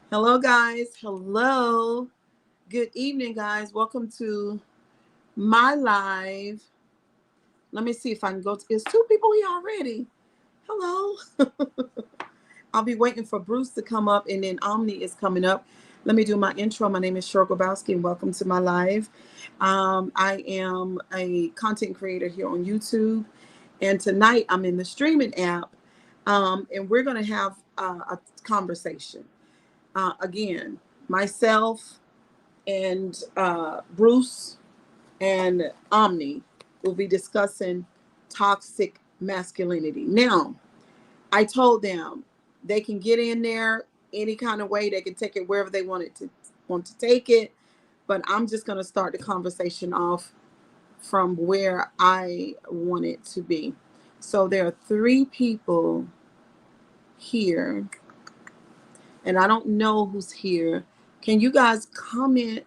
Hello, guys. Hello. Good evening, guys. Welcome to my live. Let me see if I can go. There's two people here already. Hello. I'll be waiting for Bruce to come up, and then Omni is coming up. Let me do my intro. My name is Cheryl Grabowski, and welcome to my live. I am a content creator here on YouTube, and tonight I'm in the streaming app, and we're going to have a conversation. Again, myself and Bruce and Omni will be discussing toxic masculinity. Now, I told them they can get in there any kind of way. They can take it wherever they want to take it. But I'm just going to start the conversation off from where I want it to be. So there are three people here, and I don't know who's here. Can you guys comment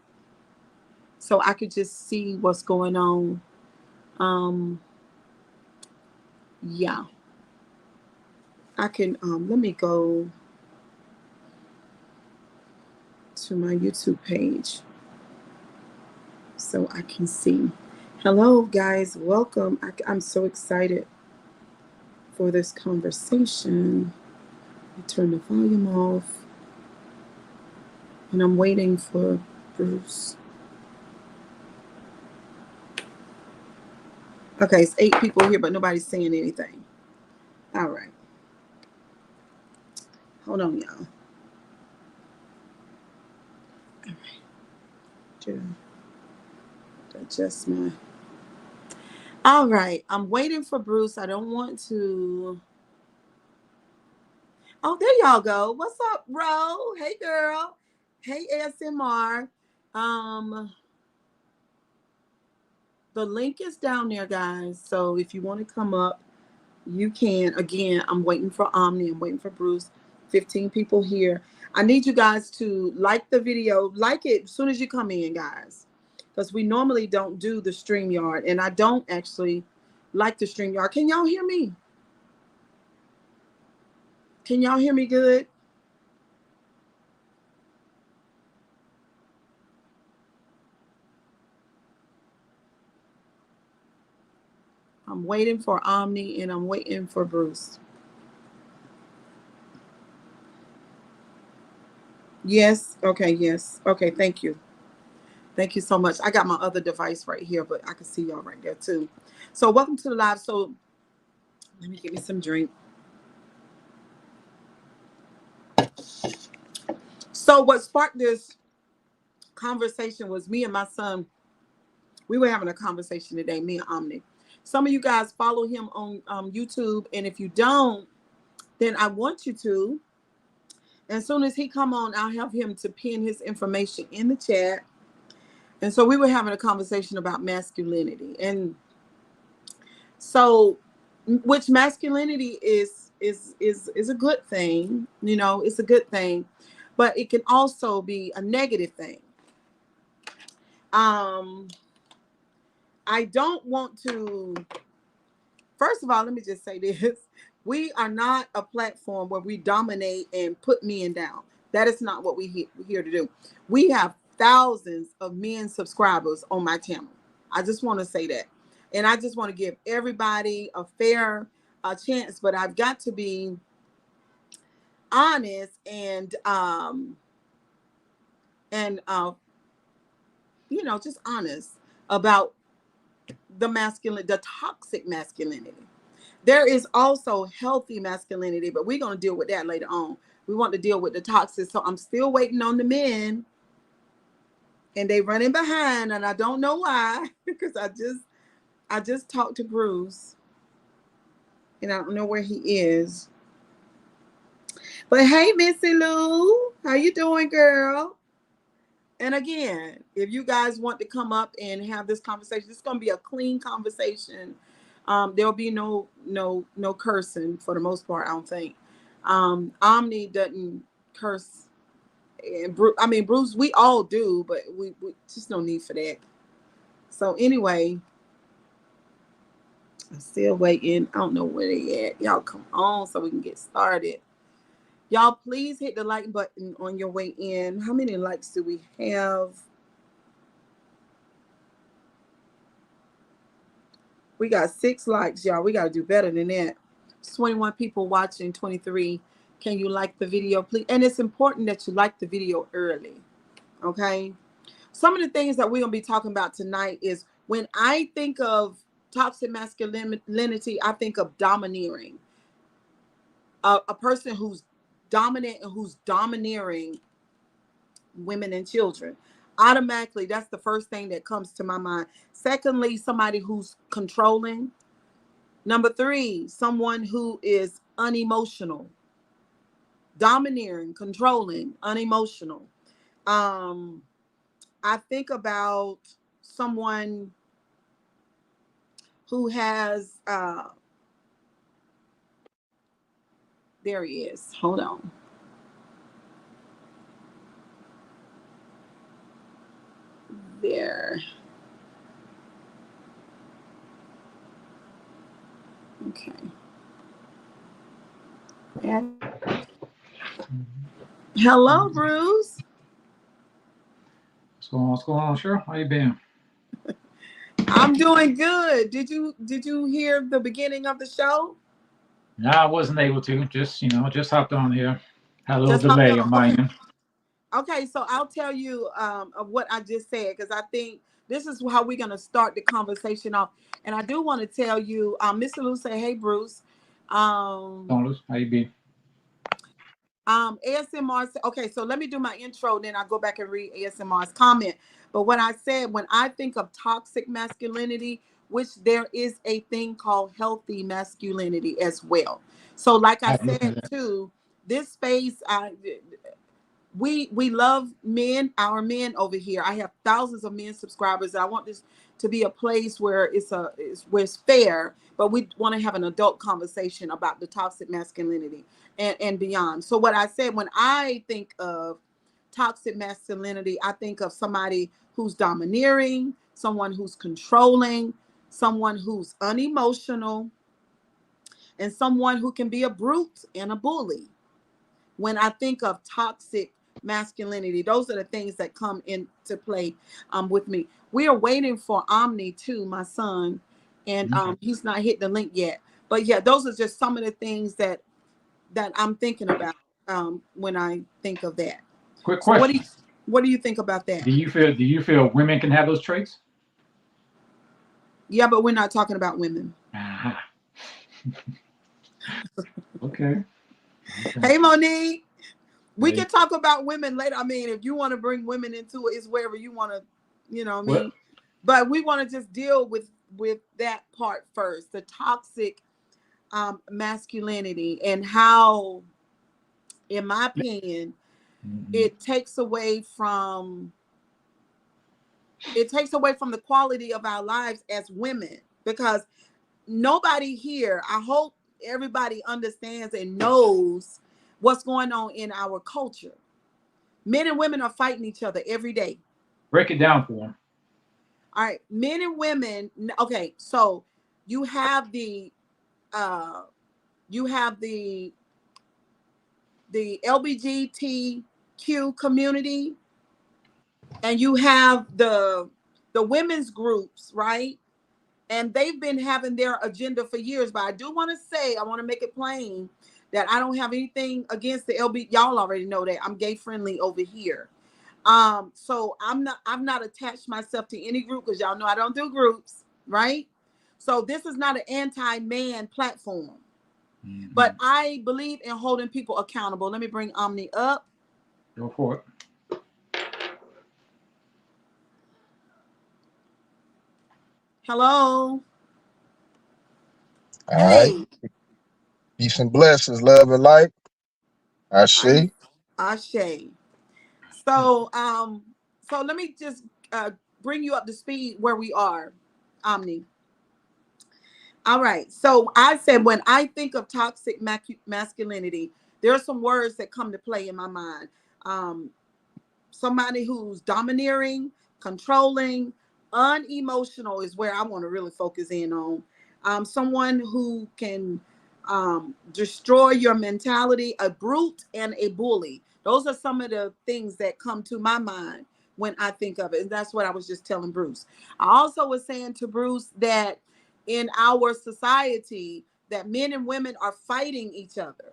so I could just see what's going on? Um, yeah, I can. Let me go to my YouTube page so I can see. Hello, guys. Welcome. I'm so excited for this conversation. I turn the volume off, and I'm waiting for Bruce. Okay, it's 8 people here, but nobody's saying anything. All right. Hold on, y'all. All right. Adjust my. All right. I'm waiting for Bruce. I don't want to. Oh, there y'all go. What's up, bro? Hey, girl. Hey, ASMR. Um, the link is down there, guys. So if you want to come up, you can. Again, I'm waiting for Omni. I'm waiting for Bruce. 15 people here. I need you guys to like the video. Like it as soon as you come in, guys. Because we normally don't do the StreamYard. And I don't actually like the StreamYard. Can y'all hear me? Can y'all hear me good? I'm waiting for Omni and I'm waiting for Bruce. Yes. Okay. Yes. Okay. Thank you. Thank you so much. I got my other device right here, but I can see y'all right there too. So welcome to the live. So let me get me some drink. So what sparked this conversation was me and my son. We were having a conversation today, me and Omni. Some of you guys follow him on YouTube, and if you don't, then I want you to. And as soon as he come on, I'll have him to pin his information in the chat. And so we were having a conversation about masculinity, and so which masculinity is a good thing. You know, it's a good thing, but it can also be a negative thing. Um, I don't want to. First of all, let me just say this: we are not a platform where we dominate and put men down. That is not what we're here to do. We have thousands of men subscribers on my channel. I just want to say that, and I just want to give everybody a fair chance. But I've got to be honest and just honest about the toxic masculinity. There is also healthy masculinity, but we're going to deal with that later on. We want to deal with the toxic. So I'm still waiting on the men, and they running behind, and I don't know why because I just talked to Bruce, and I don't know where he is. But hey, Missy Lou, how you doing, girl? And again, if you guys want to come up and have this conversation, it's going to be a clean conversation. There'll be no cursing for the most part, I don't think. Omni doesn't curse, and Bruce, we all do, but we just no need for that. So anyway, I'm still waiting. I don't know where they at. Y'all come on so we can get started. Y'all, please hit the like button on your way in. How many likes do we have? We got 6 likes, y'all. We got to do better than that. 21 people watching, 23. Can you like the video, please? And it's important that you like the video early, okay? Some of the things that we're going to be talking about tonight is when I think of toxic masculinity, I think of domineering. A person who's dominant and who's domineering women and children. Automatically, that's the first thing that comes to my mind. Secondly, somebody who's controlling. Number 3, someone who is unemotional, domineering, controlling, unemotional. I think about someone who has, there he is. Hold on. There. Okay. And hello, Bruce. What's going on, Cheryl? How you been? I'm doing good. Did you hear the beginning of the show? No, I wasn't able to. Just hopped on here. Had a little Just hopped delay on. on my Okay. end. Okay, so I'll tell you of what I just said, because I think this is how we're going to start the conversation off. And I do want to tell you, Mr. Lou say, hey, Bruce. How you been? ASMR. Okay, so let me do my intro, then I'll go back and read ASMR's comment. But what I said, when I think of toxic masculinity, which there is a thing called healthy masculinity as well. So like I I had looked at said that. too, this space, we love men, our men over here. I have thousands of men subscribers. I want this to be a place where where it's fair, but we want to have an adult conversation about the toxic masculinity and beyond. So what I said, when I think of toxic masculinity, I think of somebody who's domineering, someone who's controlling, someone who's unemotional, and someone who can be a brute and a bully. When I think of toxic masculinity, those are the things that come into play with me. We are waiting for Omni too, my son, and he's not hit the link yet. But yeah, those are just some of the things that I'm thinking about when I think of that. Quick So question. what do you think about that? Do you feel women can have those traits? Yeah, but we're not talking about women. Aha. Okay. Okay. Hey, Monique. We Hey, can talk about women later. I mean, if you want to bring women into it, it's wherever you want to, what I what? mean. But we want to just deal with that part first, the toxic masculinity, and how, in my opinion, Mm-hmm. it takes away from the quality of our lives as women. Because nobody here, I hope everybody understands and knows what's going on in our culture. Men and women are fighting each other every day. Break it down for them. All right, men and women. Okay, so you have the uh you have the LGBTQ community, and you have the women's groups, right? And they've been having their agenda for years. But I do want to say, I want to make it plain that I don't have anything against the LB. Y'all already know that I'm gay friendly over here. So I've not attached myself to any group, because y'all know I don't do groups, right? So this is not an anti-man platform, Mm-hmm. but I believe in holding people accountable. Let me bring Omni up. Go for it. Hello. All right. Hey. Peace and blessings, love and light. I I see. Ashe. So so let me just bring you up to speed where we are, Omni. All right. So I said, when I think of toxic masculinity, there are some words that come to play in my mind. Um, Somebody who's domineering, controlling, unemotional is where I want to really focus in on. Someone who can destroy your mentality, a brute and a bully. Those are some of the things that come to my mind when I think of it. And that's what I was just telling Bruce. I also was saying to Bruce that in our society, that men and women are fighting each other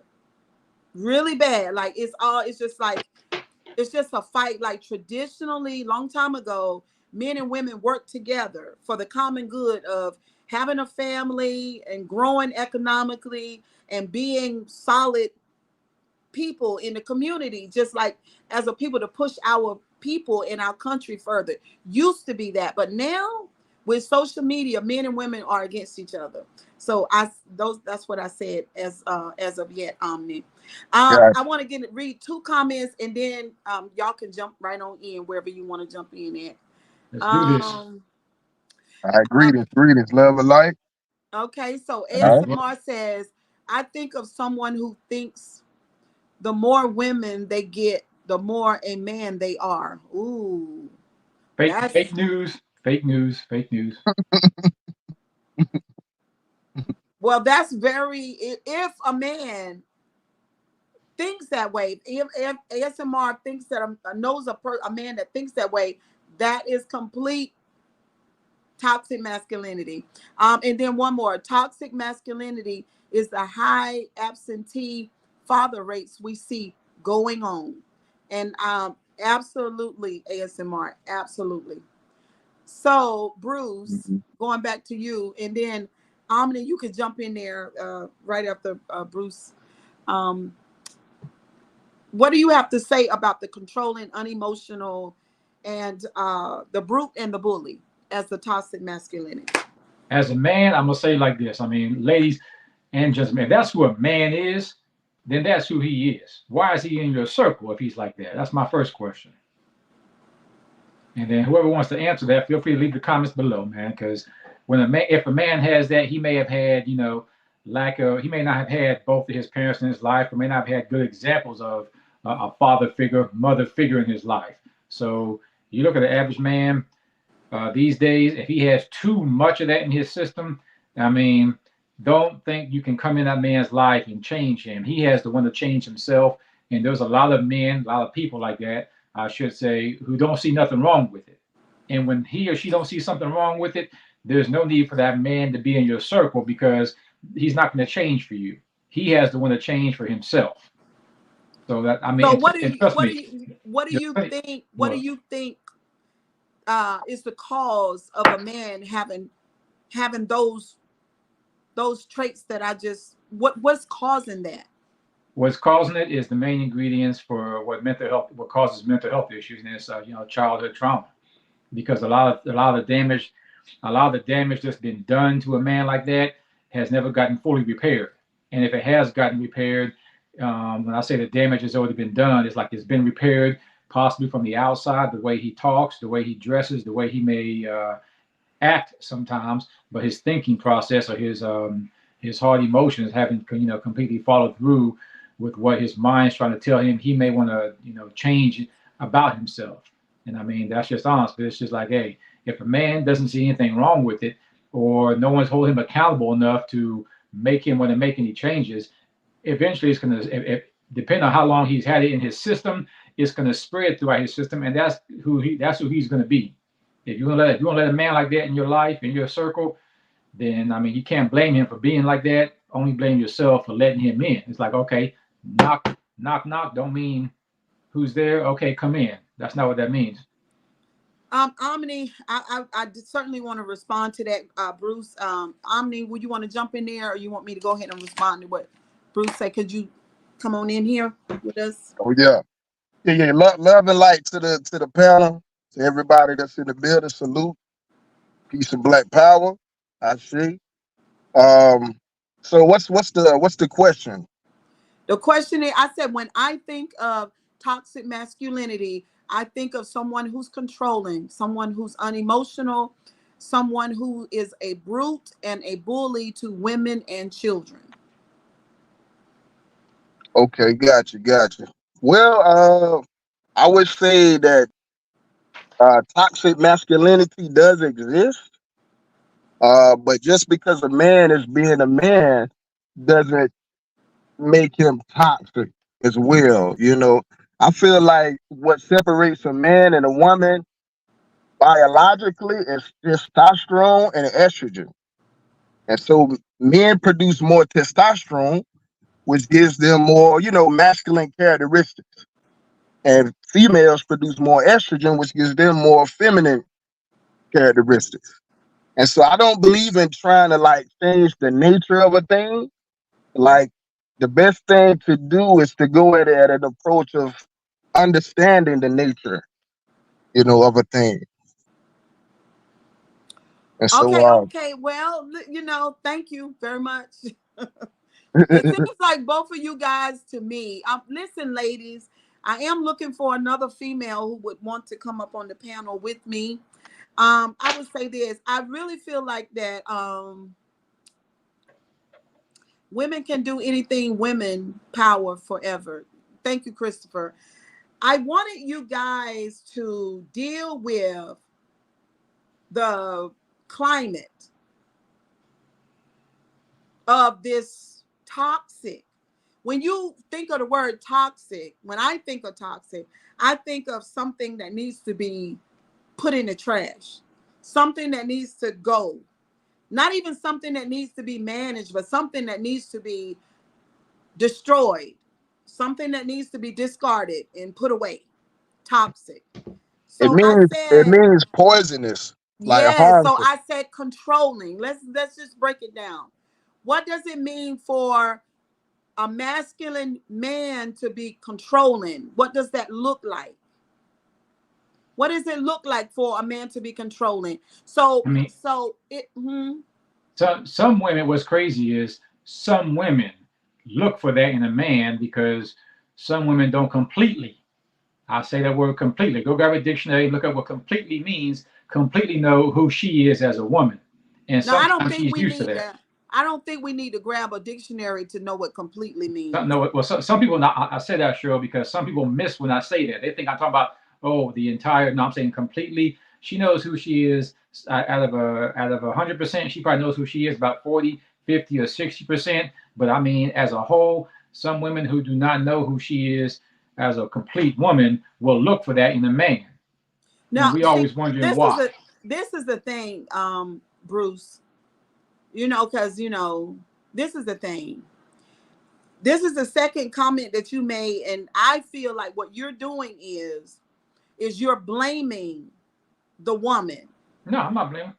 really bad. Like it's just a fight. Like traditionally, long time ago, men and women worked together for the common good of having a family and growing economically and being solid people in the community, just like as a people to push our people in our country further. Used to be that, but now with social media, men and women are against each other. So that's what I said as of yet, Omni. Yeah, I want to read two comments and then y'all can jump right on in wherever you want to jump in at. Let's do this. Um, all right, uh, greetings, love and light. okay, so All right. ASMR says, I think of someone who thinks the more women they get, the more a man they are. Ooh, Fake that's news. Fake news. Fake news. well, that's very. If a man thinks that way, if ASMR thinks that knows a man that thinks that way, that is complete toxic masculinity. And then one more, toxic masculinity is the high absentee father rates we see going on. And absolutely, ASMR, absolutely. So, Bruce, Mhm. going back to you, and then Omni, you could jump in there right after Bruce. Um, what do you have to say about the controlling, unemotional, and the brute and the bully as the toxic masculinity? As a man, I'm gonna say like this. I mean, ladies and gentlemen, if that's who a man is, then that's who he is. Why is he in your circle if he's like that? That's my first question. And then whoever wants to answer that, feel free to leave the comments below, man. Because if a man has that, he may have had, he may not have had both of his parents in his life, or may not have had good examples of a father figure, mother figure in his life. So you look at the average man these days, if he has too much of that in his system, I mean, don't think you can come in that man's life and change him. He has to want to change himself. And there's a lot of men, a lot of people like that, I should say, who don't see nothing wrong with it. And when he or she don't see something wrong with it, there's no need for that man to be in your circle because he's not going to change for you. He has to want to change for himself. So that I mean, So and trust me, what do there's you plenty. think what do What? you think is the cause of a man having those traits that I just what's causing that? What's causing it is the main ingredients for what causes mental health issues, and it's childhood trauma. Because a lot of the damage that's been done to a man like that has never gotten fully repaired. And if it has gotten repaired, when I say the damage has already been done, it's like it's been repaired, possibly from the outside, the way he talks, the way he dresses, the way he may act sometimes, but his thinking process or his hard emotions haven't completely followed through with what his mind's trying to tell him he may want to change about himself. And I mean that's just honest, but it's just like, hey, if a man doesn't see anything wrong with it, or no one's holding him accountable enough to make him want to make any changes, eventually it's going to, if depending on how long he's had it in his system, it's going to spread throughout his system, and that's who he's going to be. If you want to let a man like that in your life, in your circle, then I mean you can't blame him for being like that. Only blame yourself for letting him in. It's like, okay, knock, knock, knock. Don't mean who's there. Okay, come in. That's not what that means. Omni, I certainly want to respond to that, Bruce. Omni, would you want to jump in there, or you want me to go ahead and respond to what Bruce said? Could you come on in here with us? Oh yeah, yeah. Love and light to the panel, to everybody that's in the building. Salute, peace and black power. I see. Um. So what's the question? The question is, I said, when I think of toxic masculinity, I think of someone who's controlling, someone who's unemotional, someone who is a brute and a bully to women and children. Okay, gotcha. Well, I would say that toxic masculinity does exist. But just because a man is being a man doesn't make him toxic as well. You know, I feel like what separates a man and a woman biologically is testosterone and estrogen. And so men produce more testosterone, which gives them more, masculine characteristics. And females produce more estrogen, which gives them more feminine characteristics. And so I don't believe in trying to like change the nature of a thing. Like the best thing to do is to go at an approach of understanding the nature, of a thing. And Okay, so, okay. Well, thank you very much. It seems like both of you guys to me. Listen, ladies, I am looking for another female who would want to come up on the panel with me. I would say this. I really feel like that women can do anything, women power forever. Thank you, Christopher. I wanted you guys to deal with the climate of this toxic. When you think of the word toxic, when I think of toxic, I think of something that needs to be put in the trash, something that needs to go. Not even something that needs to be managed, but something that needs to be destroyed, something that needs to be discarded and put away. Toxic. it So I means it said, means poisonous, like yes. So harmful. I said controlling. Let's just break it down. What does it mean for a masculine man to be controlling? What does that look like? What does it look like for a man to be controlling? I mean, some women, what's crazy is some women look for that in a man because some women don't completely. I say that word completely. Go grab a dictionary, look up what completely means. Completely know who she is as a woman, and No, I don't sometimes think she's we used to need that. that. I don't think we need to grab a dictionary to know what completely means. No, well, some people. Not, I say that, Cheryl, because some people miss when I say that. They think I'm talking about the entire. No, I'm saying completely. She knows who she is. Out of 100%, she probably knows who she is about 40, 50, or 60%. But I mean, as a whole, some women who do not know who she is as a complete woman will look for that in a man, and Now, we see, always wondering this is why. the this is the thing, Bruce. Because this is the thing. This is the second comment that you made, and I feel like what you're doing is you're blaming the woman. No, I'm not blaming.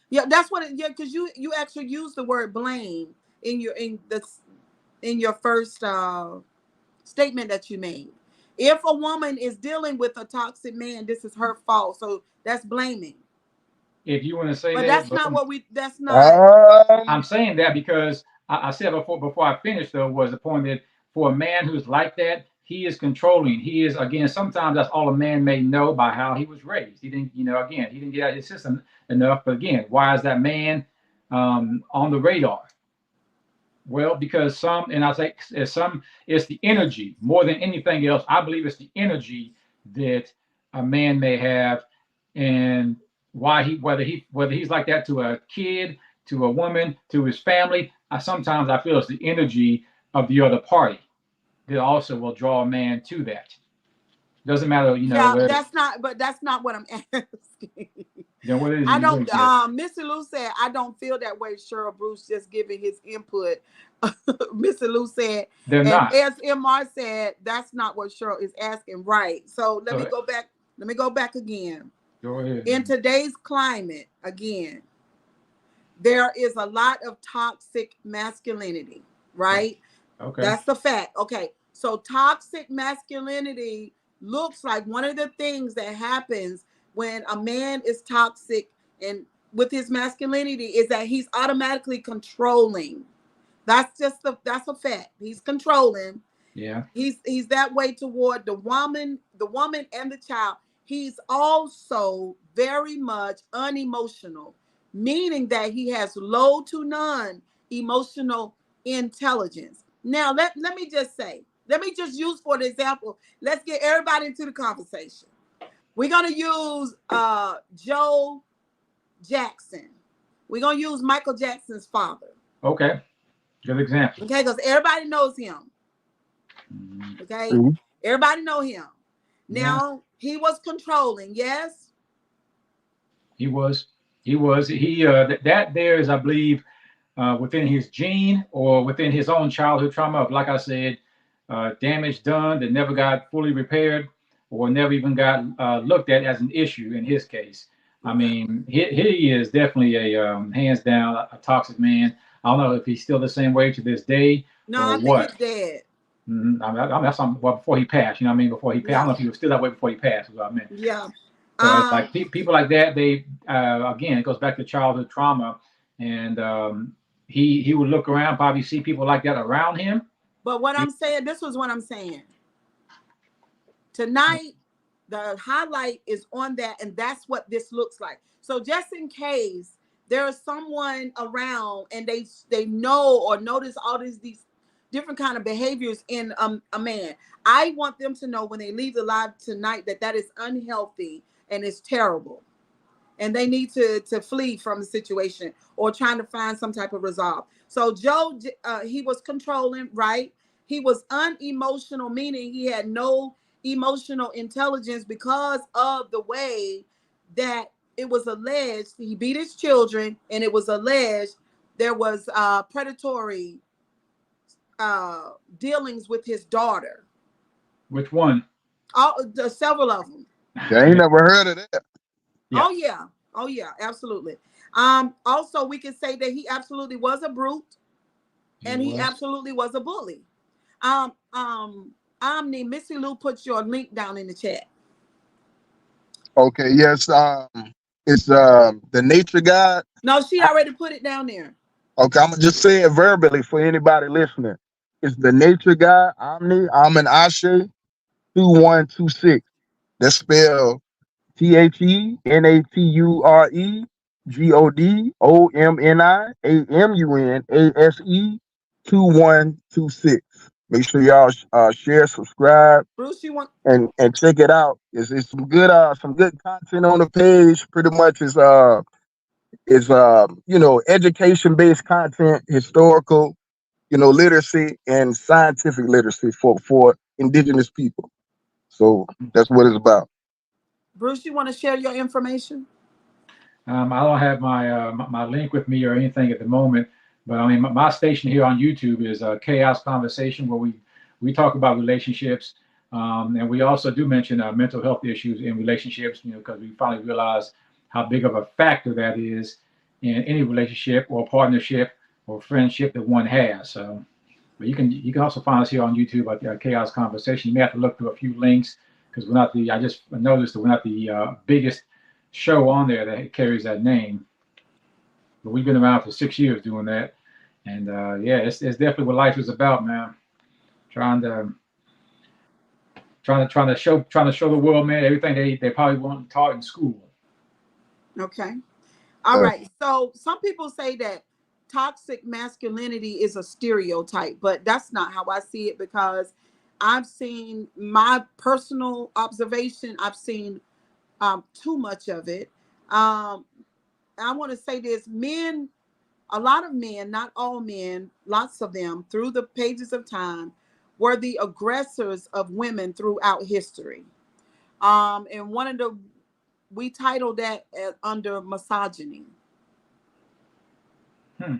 Yeah, that's what. Yeah, because you actually use the word blame in your first statement that you made. If a woman is dealing with a toxic man, this is her fault. So that's blaming. If you want to say But that, that's but not what we. That's not. I'm Um, saying that because I said before I finished though was the point that for a man who's like that, he is controlling. He is again. Sometimes that's all a man may know by how he was raised. He didn't, again, he didn't get out of his system enough. But again, why is that man on the radar? Well, because and I say it's the energy more than anything else. I believe it's the energy that a man may have, and why whether he's like that to a kid, to a woman, to his family. Sometimes I feel it's the energy of the other party that also will draw a man to that. Doesn't matter, Yeah, whether that's not. But that's not what I'm asking. what it is I you don't. think is. Mr. Lou said I don't feel that way. Cheryl Bruce just giving his input. Mr. Lou said, They're and not. as MR said, that's not what Cheryl is asking. Right. So let me So go back. Let me go back again. go ahead. In today's climate, again, there is a lot of toxic masculinity. Right. Okay. That's the fact. Okay. So toxic masculinity looks like one of the things that happens when a man is toxic and with his masculinity is that he's automatically controlling. That's a fact. He's controlling. Yeah. He's that way toward the woman and the child. He's also very much unemotional, meaning that he has low to none emotional intelligence. Now let me just say, let me just use for the example, let's get everybody into the conversation. We're gonna use Joe Jackson. We're gonna use Michael Jackson's father. Okay. Good example. Okay, because everybody knows him. Mhm. Okay, Mhm. everybody know him. Yeah, Now he was controlling. Yes. he was. That there is, I believe, within his gene or within his own childhood trauma of, like I said, damage done that never got fully repaired or never even got looked at as an issue in his case. I Okay. mean, he is definitely a hands down a toxic man. I don't know if he's still the same way to this day No, or I think he's what. dead. That's something, well, before he passed. You know what I mean? Before he passed, I don't Yeah. know if he was still that way before he passed. Is what I meant. Yeah. But Um. like people like that, they again, it goes back to childhood trauma, and he would look around, probably see people like that around him. But what He, I'm saying, this was what I'm saying. Tonight, the highlight is on that, and that's what this looks like. So just in case there is someone around and they know or notice all these different kind of behaviors in a man, I want them to know when they leave the live tonight that that is unhealthy and it's terrible, and they need to flee from the situation or trying to find some type of resolve. So Joe, he was controlling, right? He was unemotional, meaning he had no emotional intelligence because of the way that it was alleged he beat his children, and it was alleged there was predatory dealings with his daughter. which one? Several of them. Yeah, I ain't never heard of that. Yeah, Oh yeah. Oh yeah, absolutely. Also we can say that he absolutely was a brute, he and he was. absolutely was a bully. Um Omni, Missy Lou put your link down in the chat. Okay, yes. It's the nature God. No, she I, already put it down there. okay, I'm gonna just say it verbally for anybody listening. It's the nature God. Omni. I'm an Ashe 2126. That's spelled TheNaGodOMNIAMUNASE 2126. Make sure y'all share, subscribe, Bruce, you want and check it out. It's some good content on the page. Pretty much is education based content, historical, literacy and scientific literacy for indigenous people. So that's what it's about. Bruce, you want to share your information? I don't have my link with me or anything at the moment, but I mean my station here on YouTube is Chaos Conversation, where we talk about relationships, and we also do mention mental health issues in relationships. You know, because we finally realize how big of a factor that is in any relationship or partnership or friendship that one has. So, but you can also find us here on YouTube at Chaos Conversation. You may have to look through a few links because we're not the. I just noticed that we're not the biggest show on there that carries that name. But we've been around for 6 years doing that, and yeah, it's definitely what life is about, man. Trying to trying to show the world, man, everything they probably weren't taught in school. Okay. All right. So some people say that toxic masculinity is a stereotype, but that's not how I see it, because I've seen my personal observation. I've seen too much of it. Um, I want to say this: men, a lot of men, not all men, lots of them, through the pages of time, were the aggressors of women throughout history. And one of the we titled that under misogyny. Hmm.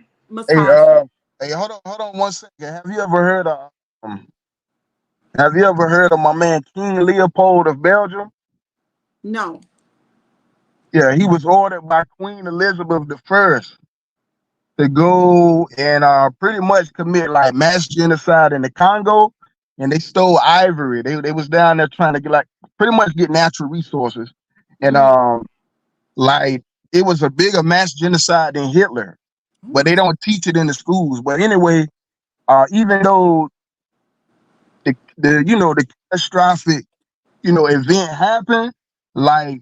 Hey, Misogyny. hold on 1 second. Um, have you ever heard of my man King Leopold of Belgium? No. Yeah, he was ordered by Queen Elizabeth I to go and pretty much commit like mass genocide in the Congo, and they stole ivory. They was down there trying to get like pretty much get natural resources, and Mm-hmm. like it was a bigger mass genocide than Hitler, Oh but my. they don't teach it in the schools. But anyway, even though the catastrophic event happened, like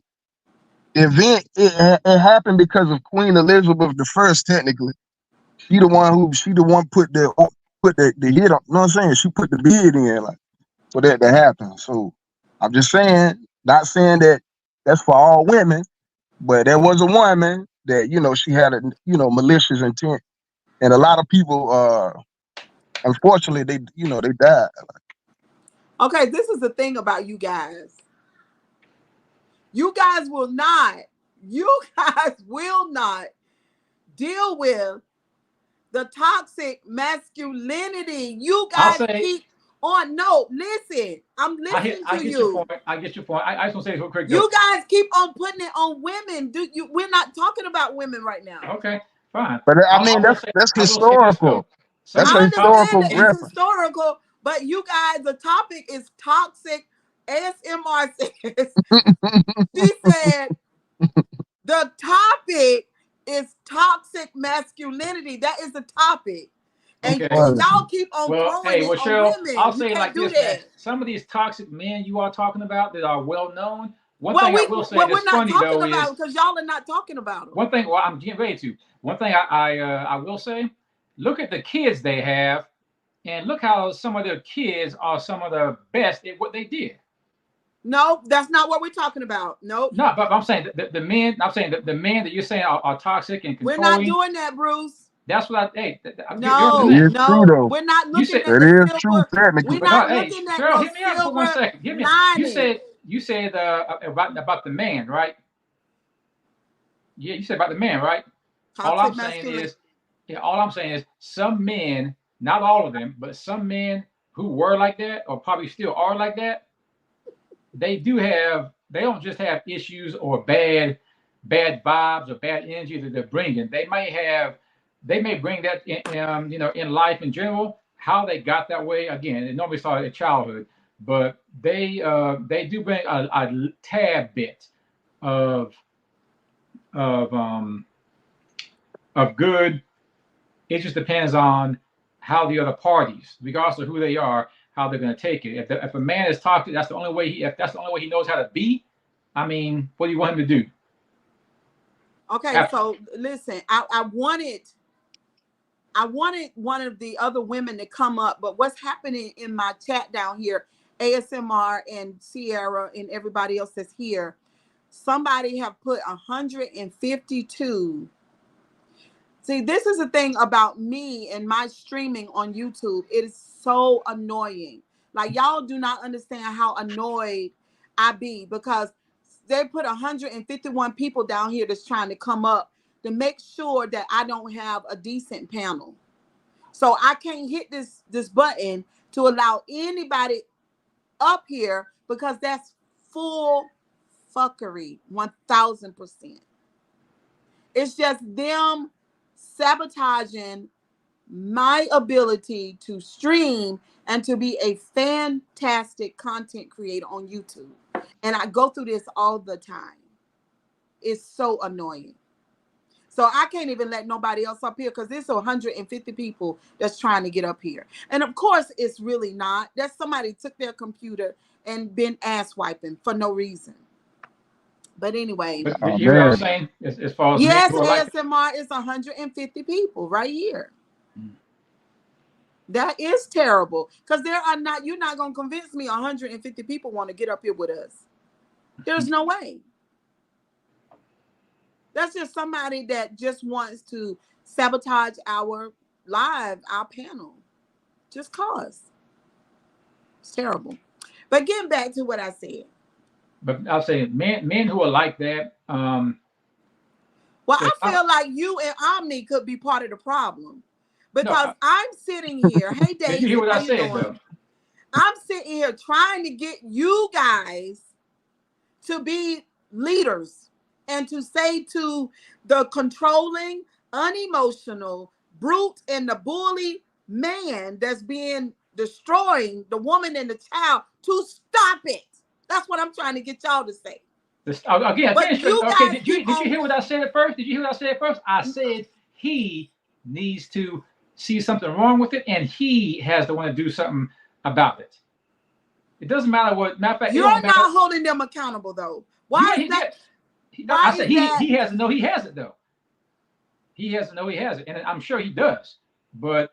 the event it happened because of Queen Elizabeth I. Technically, she the one put the hit on. You know what I'm saying? She put the bid in like for that to happen. So I'm just saying, not saying that that's for all women, but there was a woman that she had a malicious intent, and a lot of people unfortunately, they died. Okay, this is the thing about you guys. You guys will not deal with the toxic masculinity. You I'll guys say, keep on. No, listen. I'm listening I to get your you. point. I get your point. I just want to say this real quick though. You guys keep on putting it on women. We're not talking about women right now. Okay, fine. But I mean, that's I will say this though. historical. Some That's of I a these toxic understand historical that men, it's reference. historical, but you guys, the topic is toxic. ASMR says, she said, the topic is toxic masculinity. That is the topic. And okay. y'all keep on Well, throwing hey, it well, on Cheryl, I'll women. You say it can't like do this, man. that. Some of these toxic men you are talking about that are well known. One Well, thing I will say we're that's not funny talking though about is it because y'all are not talking about them. one thing. Well, I'm getting ready to. One thing I will say, look at the kids they have, and look how some of their kids are some of the best at what they did. No, that's not what we're talking about. Nope. No, but I'm saying the men. I'm saying the men that you're saying are toxic and We're not controlling. doing that, Bruce. That's what I. Hey, you It No, is understand? true no. though. We're not You looking said, at It the is true silver. We're technically. but no. not Hey, looking at Cheryl, no hear me out for one silver second. Hear me out. lining. You said about the man, right? Yeah, you said about the man, right? All I'm Toxic saying masculinity. is, yeah, all I'm saying is some men, not all of them, but some men who were like that or probably still are like that, they don't just have issues or bad vibes or bad energy that they're bringing. They may bring that in life in general. How they got that way, again, it normally started in childhood, but they do bring a tad bit of of um of good. It just depends on how the other parties, regardless of who they are, how they're going to take it. If a man is toxic, that's the only way if that's the only way he knows how to be. I mean, what do you want him to do? Okay, so listen, I wanted one of the other women to come up, but what's happening in my chat down here, ASMR and Sierra and everybody else that's here, somebody have put 152. See, this is the thing about me and my streaming on YouTube. It is so annoying. Like, y'all do not understand how annoyed I be because they put 151 people down here that's trying to come up to make sure that I don't have a decent panel. So I can't hit this button to allow anybody up here because that's full fuckery, 1000%. It's just them sabotaging my ability to stream and to be a fantastic content creator on YouTube. And I go through this all the time. It's so annoying. So I can't even let nobody else up here because there's 150 people that's trying to get up here. And of course, it's really not. That's somebody took their computer and been ass wiping for no reason. But anyway. But Oh you hear what I'm man. saying? As far as men Yes, who are like, ASMR is 150 people right here. mm. That is terrible because you're not going to convince me 150 people want to get up here with us. There's no way. That's just somebody that just wants to sabotage our our panel. Just cause. It's terrible. But getting back to what I said. But I'll say men who are like that. Well, I feel like you and Omni could be part of the problem because No, I'm sitting here. Hey, did you hear Daisy, what how I you said doing? though? I'm sitting here trying to get you guys to be leaders and to say to the controlling, unemotional, brute, and the bully man that's being destroying the woman and the child to stop it. That's what I'm trying to get y'all to say. Again, But finish. you Okay, guys keep did you on. hear what I said at first? Did you hear what I said at first? I said he needs to see something wrong with it, and he has to want to do something about it. It doesn't matter what. Matter of fact, it You're don't matter. not holding them accountable though. You Why is he, that? no, I Why said is that? he has to know he has it though. He has to know he has it, and I'm sure he does. But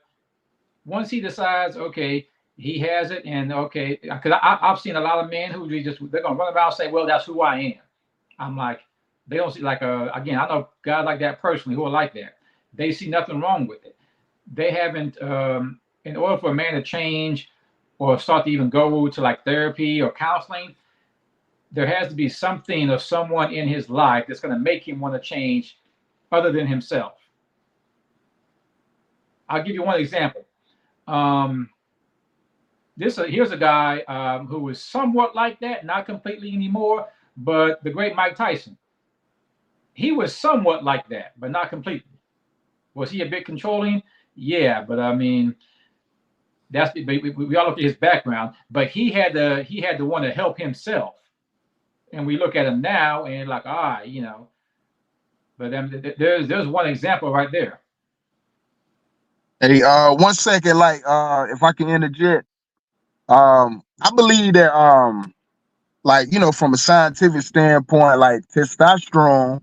once he decides, okay, he has it, and okay, because I've seen a lot of men who they're gonna run around and say, well, that's who I am. I'm like, they don't see like again, I know guys like that personally who are like that. They see nothing wrong with it. They haven't in order for a man to change or start to even go to like therapy or counseling, there has to be something or someone in his life that's going to make him want to change other than himself. I'll give you one example. Um, here's a guy who was somewhat like that, not completely anymore, but the great Mike Tyson. He was somewhat like that, but not completely. Was he a bit controlling? Yeah, but I mean, we all look at his background, but he had to want to help himself. And we look at him now and like, you know, but then there's one example right there. Hey, 1 second, like, if I can interject, I believe that, like, from a scientific standpoint, like testosterone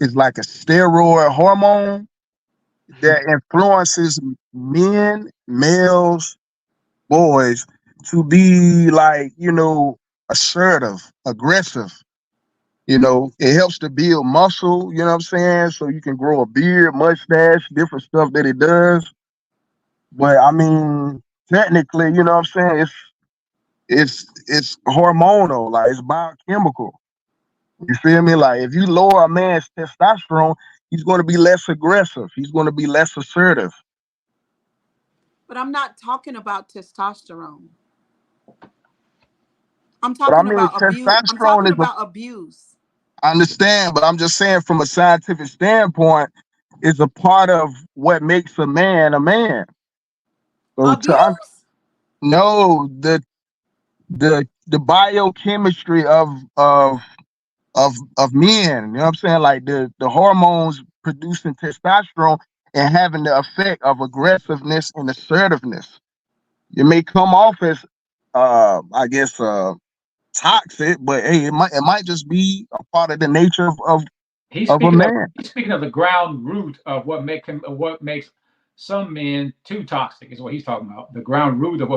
is like a steroid hormone that influences men, males, boys to be like, assertive, aggressive. It helps to build muscle, you know what I'm saying? So you can grow a beard, mustache, different stuff that it does. But I mean, technically, you know what I'm saying? It's hormonal, like it's biochemical. You feel me? Like if you lower a man's testosterone, he's going to be less aggressive. He's going to be less assertive. But I'm not talking about testosterone. I'm But I talking mean, about abuse. I'm testosterone talking is about abuse. I understand, but I'm just saying from a scientific standpoint, is a part of what makes a man a man. So Abuse? no, the biochemistry of men, you know what I'm saying? Like the hormones producing testosterone and having the effect of aggressiveness and assertiveness. It may come off as I guess toxic, but hey, it might just be a part of the nature of a man. He's speaking of the ground root of what makes some men too toxic is what he's talking about. The ground root of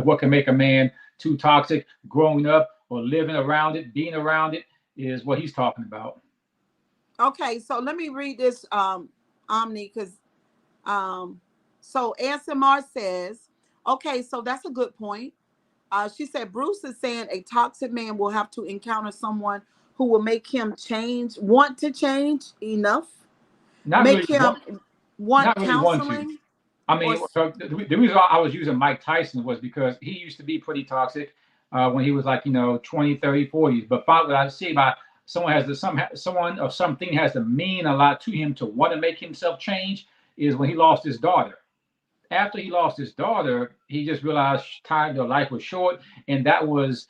what can make a man too toxic, growing up or living around it, being around it, is what he's talking about. Okay, so let me read this Omni, because so ASMR says, okay, so that's a good point. She said Bruce is saying a toxic man will have to encounter someone who will make him want to change enough, Not make really, him want not really want to. counseling, I or mean, so the reason I was using Mike Tyson was because he used to be pretty toxic when he was like, 20, 30, 40s. But finally, I see about someone or something has to mean a lot to him to want to make himself change is when he lost his daughter. After he lost his daughter, he just realized time of life was short, and it was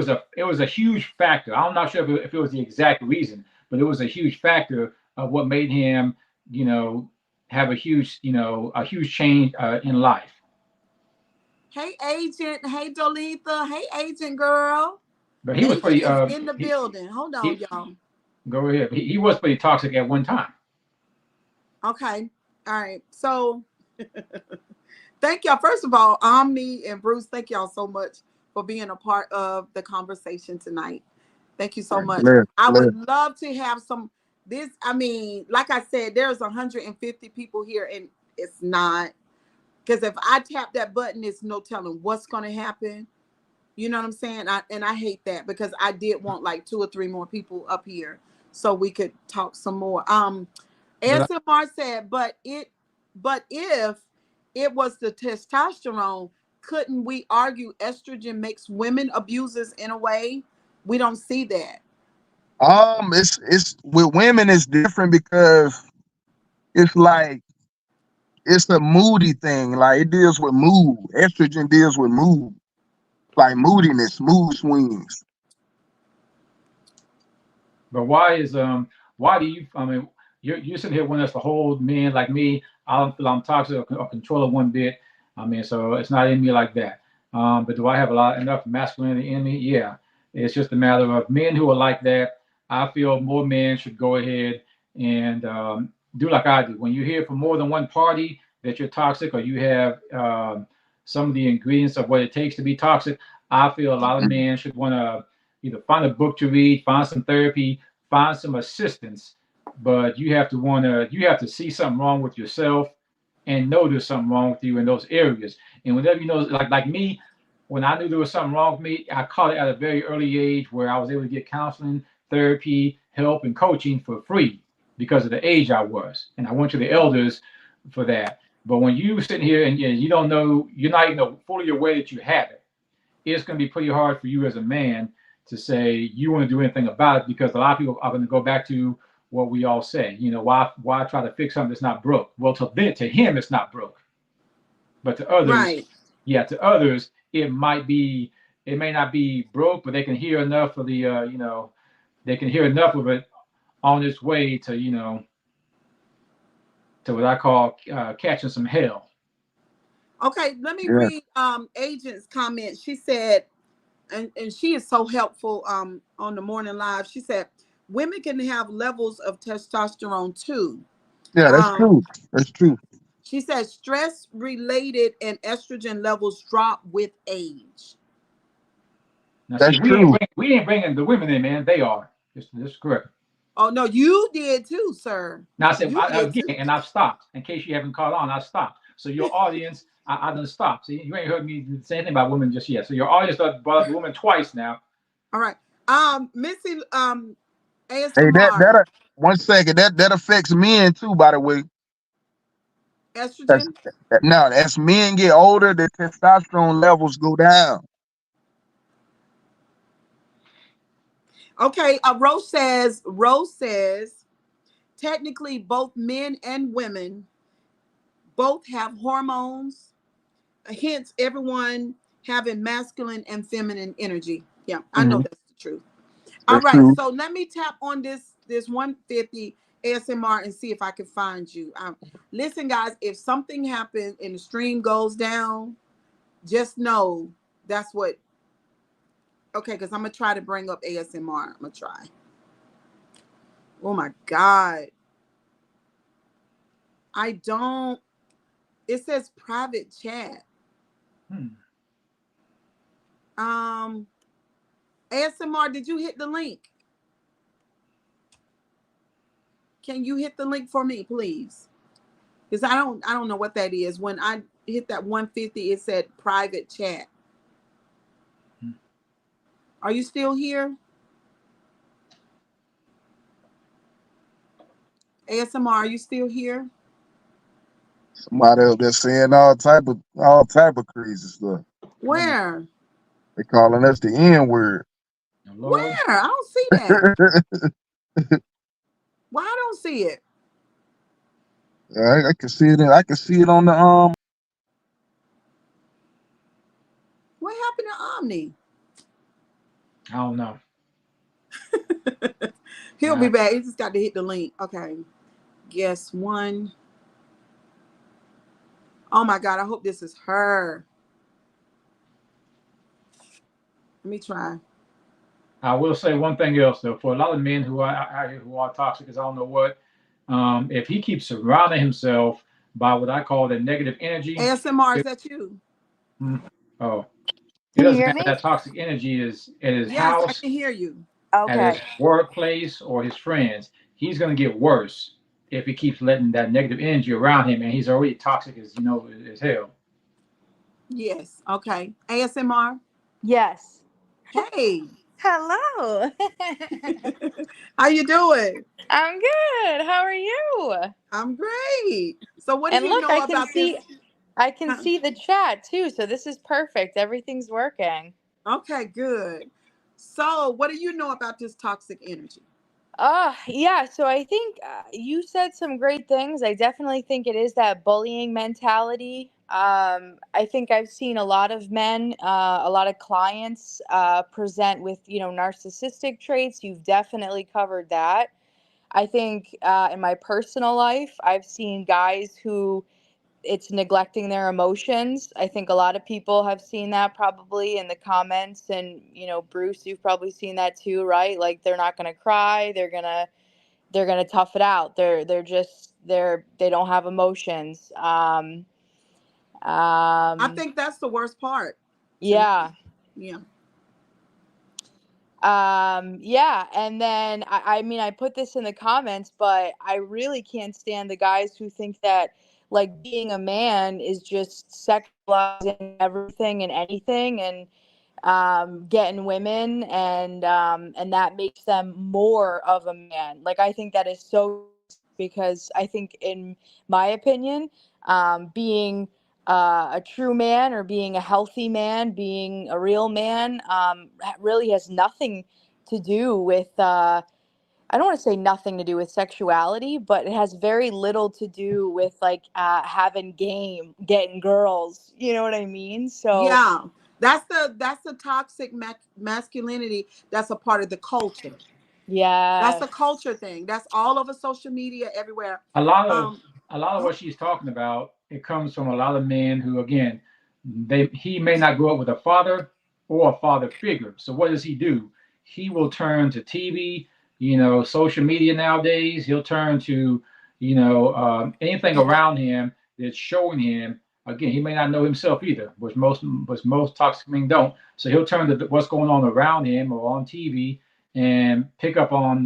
a huge factor. I'm not sure if it was the exact reason, but it was a huge factor of what made him, you know, have a huge change in life. hey agent, hey Dolitha, hey agent girl. But he was Agent pretty. is in the building. Hold on, He y'all. go ahead. He was pretty toxic at one time. Okay. All right. So thank y'all. First of all, Omni and Bruce, thank y'all so much for being a part of the conversation tonight. Thank you so much. Clear, I clear. would love to have I mean, like I said, there's 150 people here, and it's not, because if I tap that button, it's no telling what's going to happen. You know what I'm saying? I hate that, because I did want like 2 or 3 more people up here so we could talk some more. But SMR said, but if it was the testosterone, couldn't we argue estrogen makes women abusers in a way? We don't see that. It's with women it's different because it's like it's a moody thing. Like it deals with mood. Estrogen deals with mood, like moodiness, mood swings. But why do you? I mean, you're sitting here wanting us to hold men like me. I don't feel I'm toxic or controlling one bit. I mean, so it's not in me like that. But do I have enough masculinity in me? Yeah. It's just a matter of men who are like that. I feel more men should go ahead and do like I do. When you hear from more than one party that you're toxic or you have some of the ingredients of what it takes to be toxic, I feel a lot of men should want to either find a book to read, find some therapy, find some assistance, but you have to see something wrong with yourself and know there's something wrong with you in those areas. And whenever you know, like me, when I knew there was something wrong with me, I caught it at a very early age where I was able to get counseling, therapy, help, and coaching for free because of the age I was. And I went to the elders for that. But when you sitting here and you don't know, you're not even fully aware that you have it, it's going to be pretty hard for you as a man to say you want to do anything about it, because a lot of people are going to go back to what we all say. Why try to fix something that's not broke? Well, to him, it's not broke, but to others, Right. yeah, to others, it may not be broke, but they can hear enough of the, they can hear enough of it on its way to, to what I call catching some hell. Okay, let me Yeah. read agent's comment. She said, and she is so helpful on the morning live. She said women can have levels of testosterone too. Yeah, that's Um, true. That's true. she says stress related and estrogen levels drop with age. Now, see, That's true. we ain't bringing the women in, man. They are. This is correct. Oh no, you did too, sir. Now I said You did again, too. and I've stopped. In case you haven't caught on, I stopped. So your audience, I done stopped. See, you ain't heard me say anything about women just yet. So your audience brought up the women twice now. All right. Missy, Hey, ASMR, 1 second. That affects men too, by the way. That's, estrogen. now, as men get older, the testosterone levels go down. Okay, Rose says, technically both men and women both have hormones, hence everyone having masculine and feminine energy. Yeah, I know Mhm. that's the truth. All That's right, true. so let me tap on this 150 ASMR and see if I can find you. Listen, guys, if something happens and the stream goes down, just know that's what. Okay, because I'm gonna try to bring up ASMR. I'm gonna try. Oh my God, I don't. It says private chat. Hmm. Um, ASMR, did you hit the link? Can you hit the link for me, please? Because I don't know what that is. When I hit that 150, it said private chat. Hmm. Are you still here? ASMR, are you still here? Somebody up there saying all type of crazy stuff. Oh, Where? They calling us the N word. Lord. Where? I don't see that. Why I don't see it? I can see it. I can see it on the What happened to Omni? I don't know. He'll be Uh, back. He just got to hit the link. Okay. Guess one. Oh my God. I hope this is her. Let me try. I will say one thing else though. For a lot of men who are toxic, as I don't know what, if he keeps surrounding himself by what I call the negative energy, ASMR, is that you? hmm, oh, it Can you doesn't hear matter if me? that toxic energy is at his Yes, I house, can hear you. at his Okay. workplace, or his friends. He's going to get worse if he keeps letting that negative energy around him, and he's already toxic as hell. Yes. Okay. ASMR. Yes. Hey. Hello. How you doing? I'm good. How are you? I'm great. So what do And you look, know about this? I can Huh? see the chat too, so this is perfect. Everything's working. Okay, good. So what do you know about this toxic energy? Yeah, so I think you said some great things. I definitely think it is that bullying mentality. I think I've seen a lot of men, a lot of clients present with, narcissistic traits. You've definitely covered that. I think in my personal life, I've seen guys who it's neglecting their emotions. I think a lot of people have seen that probably in the comments. And, Bruce, you've probably seen that too, right? Like they're not going to cry. They're gonna tough it out. They don't have emotions. I Um, think that's the worst part to me. yeah. Yeah. Yeah, and then I mean I put this in the comments, but I really can't stand the guys who think that like being a man is just sexualizing everything and anything, and getting women, and that makes them more of a man. Like, I think that is so toxic, because I think, in my opinion, being a true man, or being a healthy man, being a real man, really has nothing to do with I don't want to say nothing to do with sexuality, but it has very little to do with like having game, getting girls. You know what I mean? So Yeah, that's the toxic masculinity. That's a part of the culture. That's yeah, a culture thing. That's all over social media, everywhere. a lot of Um, a lot of what she's talking about, it comes from a lot of men who, again, he may not grow up with a father or a father figure. So what does he do? He will turn to TV, social media nowadays. He'll turn to, anything around him that's showing him. Again, he may not know himself either, which most toxic men don't. So he'll turn to what's going on around him or on TV and pick up on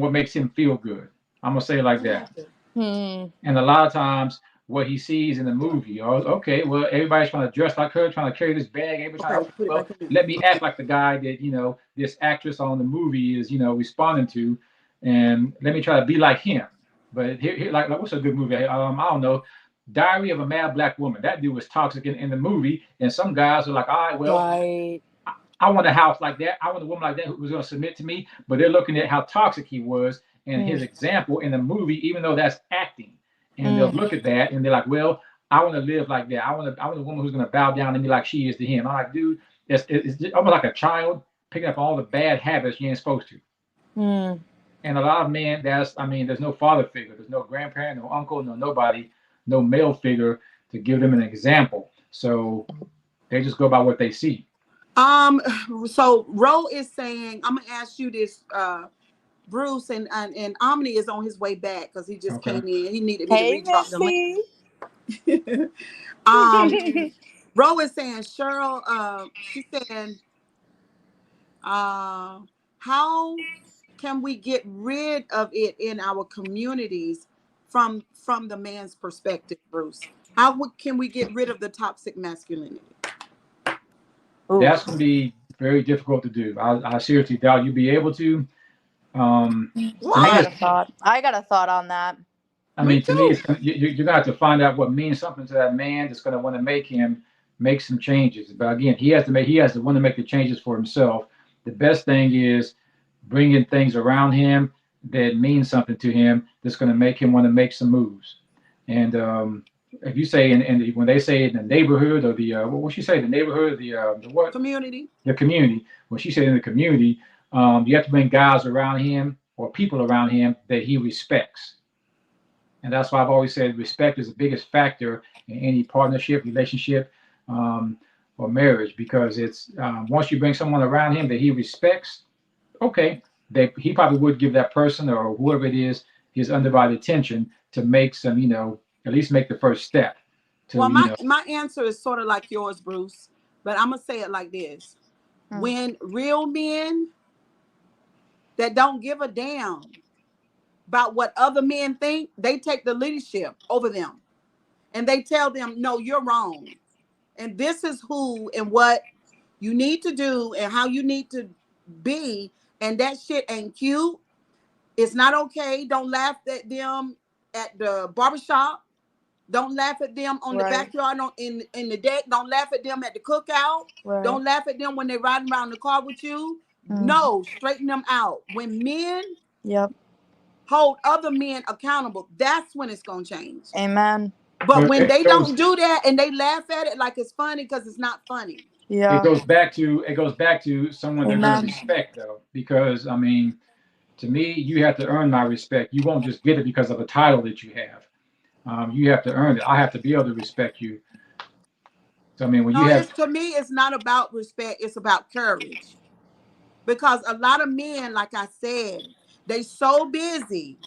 what makes him feel good. I'm gonna say it like that. hmm, And a lot of times, what he sees in the movie, oh, okay, well, everybody's trying to dress like her, trying to carry this bag. Everybody's trying okay, to, put it well, back in there. let me act like the guy that this actress on the movie is responding to, and let me try to be like him. But here like what's a good movie? I don't know. Diary of a Mad Black Woman. That dude was toxic in the movie, and some guys are like, all right, well, right, I want a house like that. I want a woman like that who was going to submit to me. But they're looking at how toxic he was and mm, his example in the movie, even though that's acting. And they'll mm, look at that and they're like, well, I want to live like that. I want a woman who's going to bow down to me like she is to him. I'm like, dude, it's almost like a child picking up all the bad habits you ain't supposed to. mm. And a lot of men, there's no father figure, there's no grandparent, no uncle, no nobody, no male figure to give them an example. So they just go by what they see. Um, so Ro is saying, I'm gonna ask you this, Bruce, and Omni is on his way back because he just Okay. came in. He needed me to Hey, redrop the Missy. link. um, Ro is saying, Cheryl, she's saying, uh, how can we get rid of it in our communities from the man's perspective, Bruce? Can we get rid of the toxic masculinity? That's Oof. going to be very difficult to do. I seriously doubt you'll be able to. To I me, got Why? a thought. I got a thought on that. Me to me, too. you're going to have to find out what means something to that man that's going to want to make him make some changes. But again, he has to want to make the changes for himself. The best thing is bringing things around him that mean something to him that's going to make him want to make some moves. And if you say when they say in the neighborhood or what she say, the neighborhood, the what, Community. the community. When she said in the community, you have to bring guys around him or people around him that he respects. And that's why I've always said respect is the biggest factor in any partnership, relationship, um, or marriage, because it's once you bring someone around him that he respects, okay, he probably would give that person or whoever it is his undivided attention to make some, at least make the first step to, Well, my answer is sort of like yours, Bruce, but I'm gonna say it like this: Mm, when real men that don't give a damn about what other men think, they take the leadership over them, and they tell them, "No, you're wrong, and this is who and what you need to do, and how you need to be, and that shit ain't cute. It's not okay. Don't laugh at them at the barbershop. Don't laugh at them on the right, backyard in the deck. Don't laugh at them at the cookout. right. Don't laugh at them when they're riding around the car with you. Mm, No, straighten them out. When men yep. hold other men accountable, that's when it's gonna change. Amen. But but when it they goes don't do that and they laugh at it like it's funny because it's not funny. it Yeah. goes back to someone they're going to Amen. respect, though, because to me, you have to earn my respect. You won't just get it because of a title that you have. You have to earn it. I have to be able to respect you. So when you No, have, it's to me, it's not about respect, it's about courage. Because a lot of men, like I said, they so busy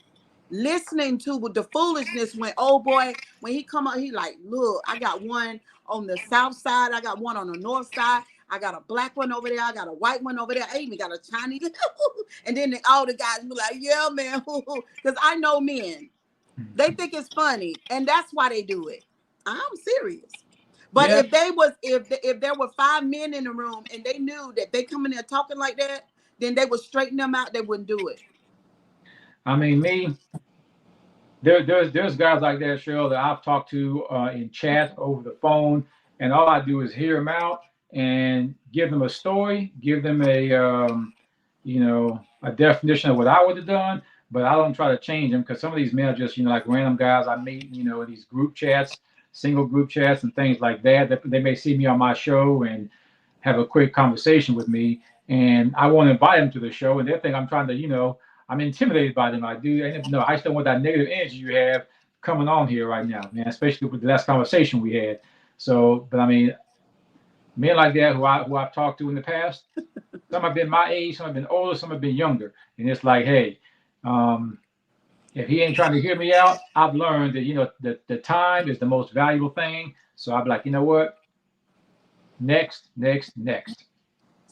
listening to with the foolishness when old boy when he come up, he like, look, I got one on the south side, I got one on the north side, I got a black one over there, I got a white one over there, I even got a Chinese. And then all the guys be like, yeah, man, because I know men. They Mhm. think it's funny, and that's why they do it. I'm serious. But Yeah, if there were 5 men in the room and they knew that they come in there talking like that, then they would straighten them out. They wouldn't do it. I mean, me, there's guys like that, Cheryl, that I've talked to in chat over the phone, and all I do is hear them out and give them a story, give them a definition of what I would have done, but I don't try to change them because some of these men are just, like random guys I meet, in these group chats, single group chats, and things like that. They may see me on my show and have a quick conversation with me, and I want to invite them to the show, and they think I'm trying to, I'm intimidated by them. I do. No, I just don't want that negative energy you have coming on here right now, man. Especially with the last conversation we had. So, but I mean, men like that who I've talked to in the past, some have been my age, some have been older, some have been younger, and it's like, hey, um, if he ain't trying to hear me out, I've learned that the time is the most valuable thing. So I'd be like, you know what? Next, next, next.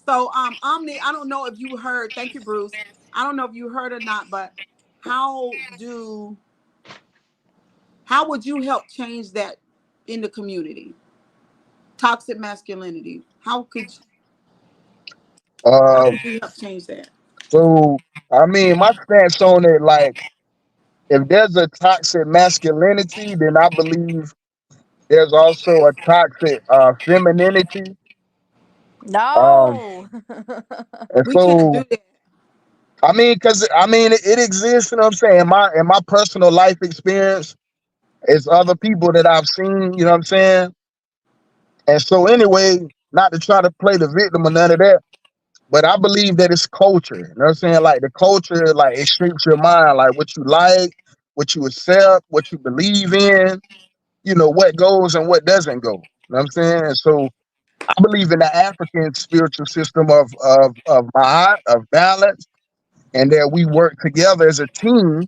So, Omni, I don't know if you heard. Thank you, Bruce. I don't know if you heard or not, but how do how would you help change that in the community? Toxic masculinity. How Um, could you help change that? so I mean, my stance on it, like, if there's a toxic masculinity, then I believe there's also a toxic femininity. Um, No. and We can't so do that. I mean, because I mean, it exists. You know what I'm saying? In my personal life experience, it's other people that I've seen. You know what I'm saying? And so anyway, not to try to play the victim or none of that, but I believe that it's culture. You know what I'm saying? Like the culture, like it shapes your mind, like what you like, what you accept, what you believe in. What goes and what doesn't go. You know what I'm saying? And so I believe in the African spiritual system of Ma'at, of balance, and that we work together as a team,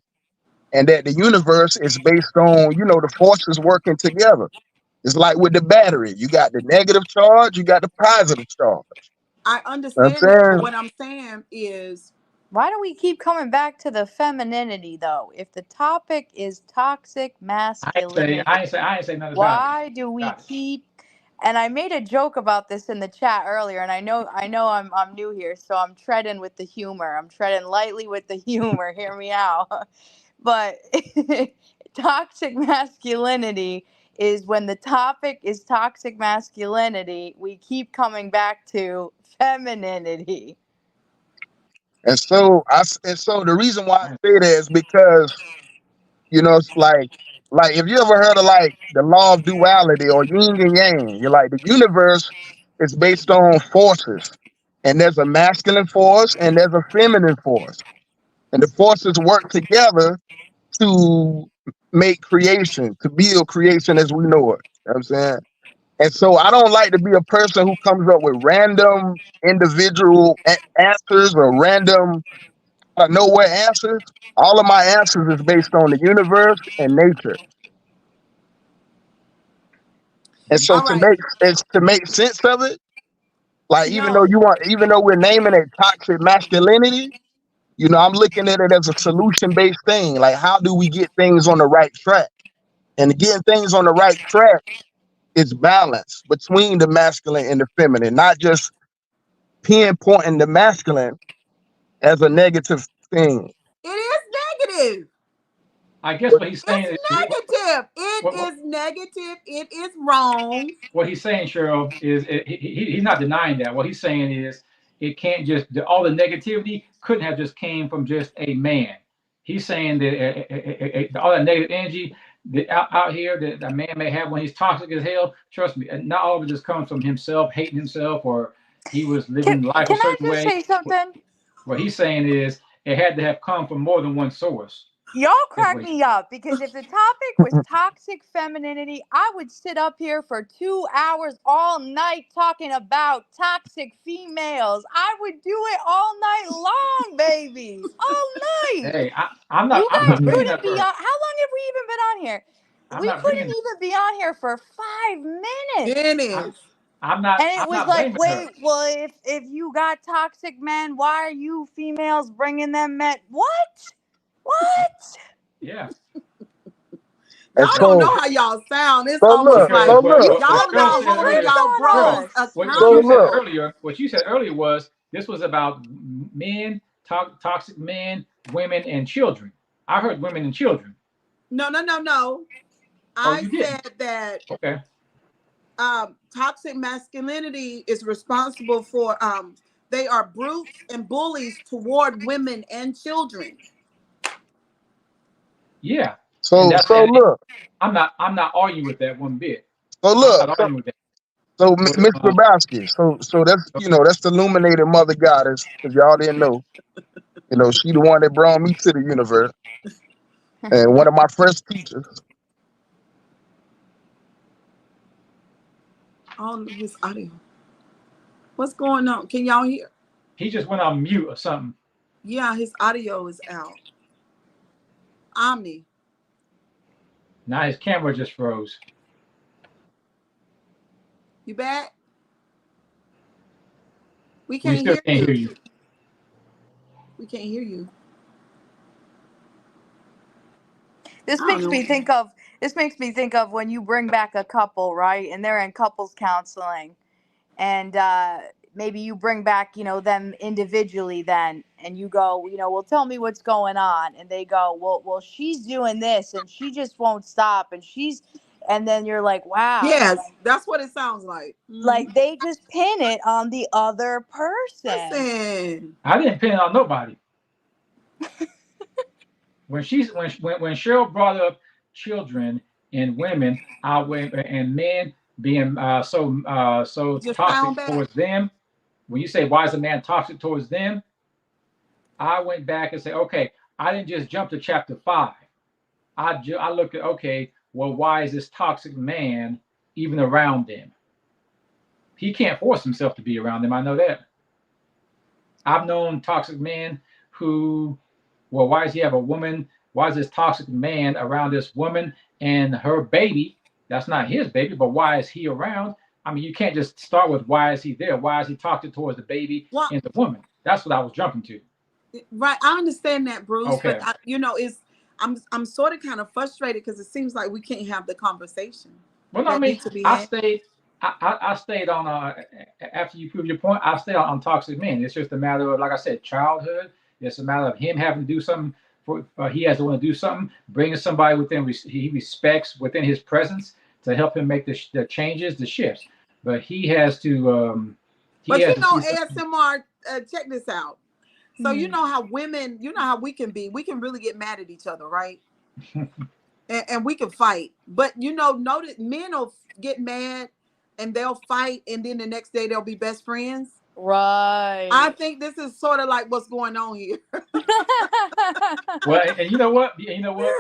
and that the universe is based on the forces working together. It's like with the battery, you got the negative charge, you got the positive charge. I You know what understand I'm that, but saying? what I'm saying is, Why do we keep coming back to the femininity though? If the topic is toxic masculinity, I ain't say nothing about it. why do we Got it. keep and I made a joke about this in the chat earlier, and I know I'm new here, so I'm treading with the humor. I'm treading lightly with the humor. Hear me out. But toxic masculinity is when the topic is toxic masculinity, we keep coming back to femininity. And so the reason why I say that is because it's like if you ever heard of like the law of duality or yin and yang, you're like the universe is based on forces, and there's a masculine force and there's a feminine force, and the forces work together to make creation, to build creation as we know it. You know what I'm saying? And so I don't like to be a person who comes up with random individual answers or random nowhere answers. All of my answers is based on the universe and nature. And so all to right, make sense of it, like no, even though we're naming it toxic masculinity, I'm looking at it as a solution based thing. Like how do we get things on the right track? And getting things on the right track is balance between the masculine and the feminine, not just pinpointing the masculine as a negative thing. it is negative. I guess But what he's It's saying is negative. It what, is negative. It is wrong. what he's saying, Cheryl, is he's not denying that. What he's saying is it can't just all the negativity couldn't have just came from just a man. He's saying that all that negative energy that out here that a man may have when he's toxic as hell. Trust me, not all of it just comes from himself hating himself or he was Can, living life a can I certain just way. say something? What he's saying is it had to have come from more than one source. Y'all Is crack what. me up because if the topic was toxic femininity, I would sit up here for 2 hours all night talking about toxic females. I would do it all night long, baby. All night. Hey, I'm not. You I'm guys not bringing couldn't that be for. on. How long have we even been on here? I'm We not couldn't bringing. even be on here for 5 minutes. It I'm, is. I'm not. And I'm it was not like, blaming her. wait, well, if you got toxic men, why are you females bringing them men? What? What? Yeah. And Y'all don't so, know how y'all sound. It's so almost look, Because so like look, y'all what are Cheryl not said holding earlier, What's y'all going on? bros what so you said accountable. look. earlier, what you said earlier was this was about men, toxic men, women, and children. I heard women and children. No, no, no, no. Oh, I you didn't. said that Okay. toxic masculinity is responsible for they are brutes and bullies toward women and children. Yeah. And So that's so and look, I'm not arguing with that one bit. so I'm look. not arguing with that. So, But Mr. Grabowski, so that's that's the illuminated mother goddess, because y'all didn't know. She the one that brought me to the universe, and one of my first teachers. On his audio. What's going on? Can y'all hear? he just went on mute or something. Yeah, his audio is out. Omni, Now his camera just froze. you back? We We can't still hear can't hear you. you. We can't hear you. This I don't makes know. me think of when you bring back a couple, right? And they're in couples counseling, and maybe you bring back, them individually then, and you go, well, tell me what's going on, and they go, well, she's doing this, and she just won't stop, and then you're like, wow, Yes, that's what it sounds like. Mhm. like they just pin it on the other person. Listen, I didn't pin it on nobody. When Cheryl brought up children and women, I went and men being so is your toxic sound back? towards them. When you say why is a man toxic towards them, I went back and said, okay, I didn't just jump to chapter 5. I looked at, okay, well, why is this toxic man even around them? He can't force himself to be around them. I know that. I've known toxic men who, well, why does he have a woman? Why is this toxic man around this woman and her baby? That's not his baby, but why is he around? I mean, you can't just start with why is he there? Why is he toxic towards the baby Well, and the woman? That's what I was jumping to. right. I understand that, Bruce, but Okay. it's I'm sort of kind of frustrated because it seems like we can't have the conversation Well, no, I that mean, needs to be I had. stayed. I stayed on. After you prove your point, I stayed on toxic men. It's just a matter of, like I said, childhood. It's a matter of him having to do something. He has to want to do something, bringing somebody within he respects within his presence to help him make the changes, the shifts. But he has to. He But has to see something. ASMR, check this out. So you Mhm. know how women, you know how we can be. We can really get mad at each other, right? And we can fight. But notice men will get mad and they'll fight, and then the next day they'll be best friends. I Right. think this is sort of like what's going on here. Well, and you know what? You know what?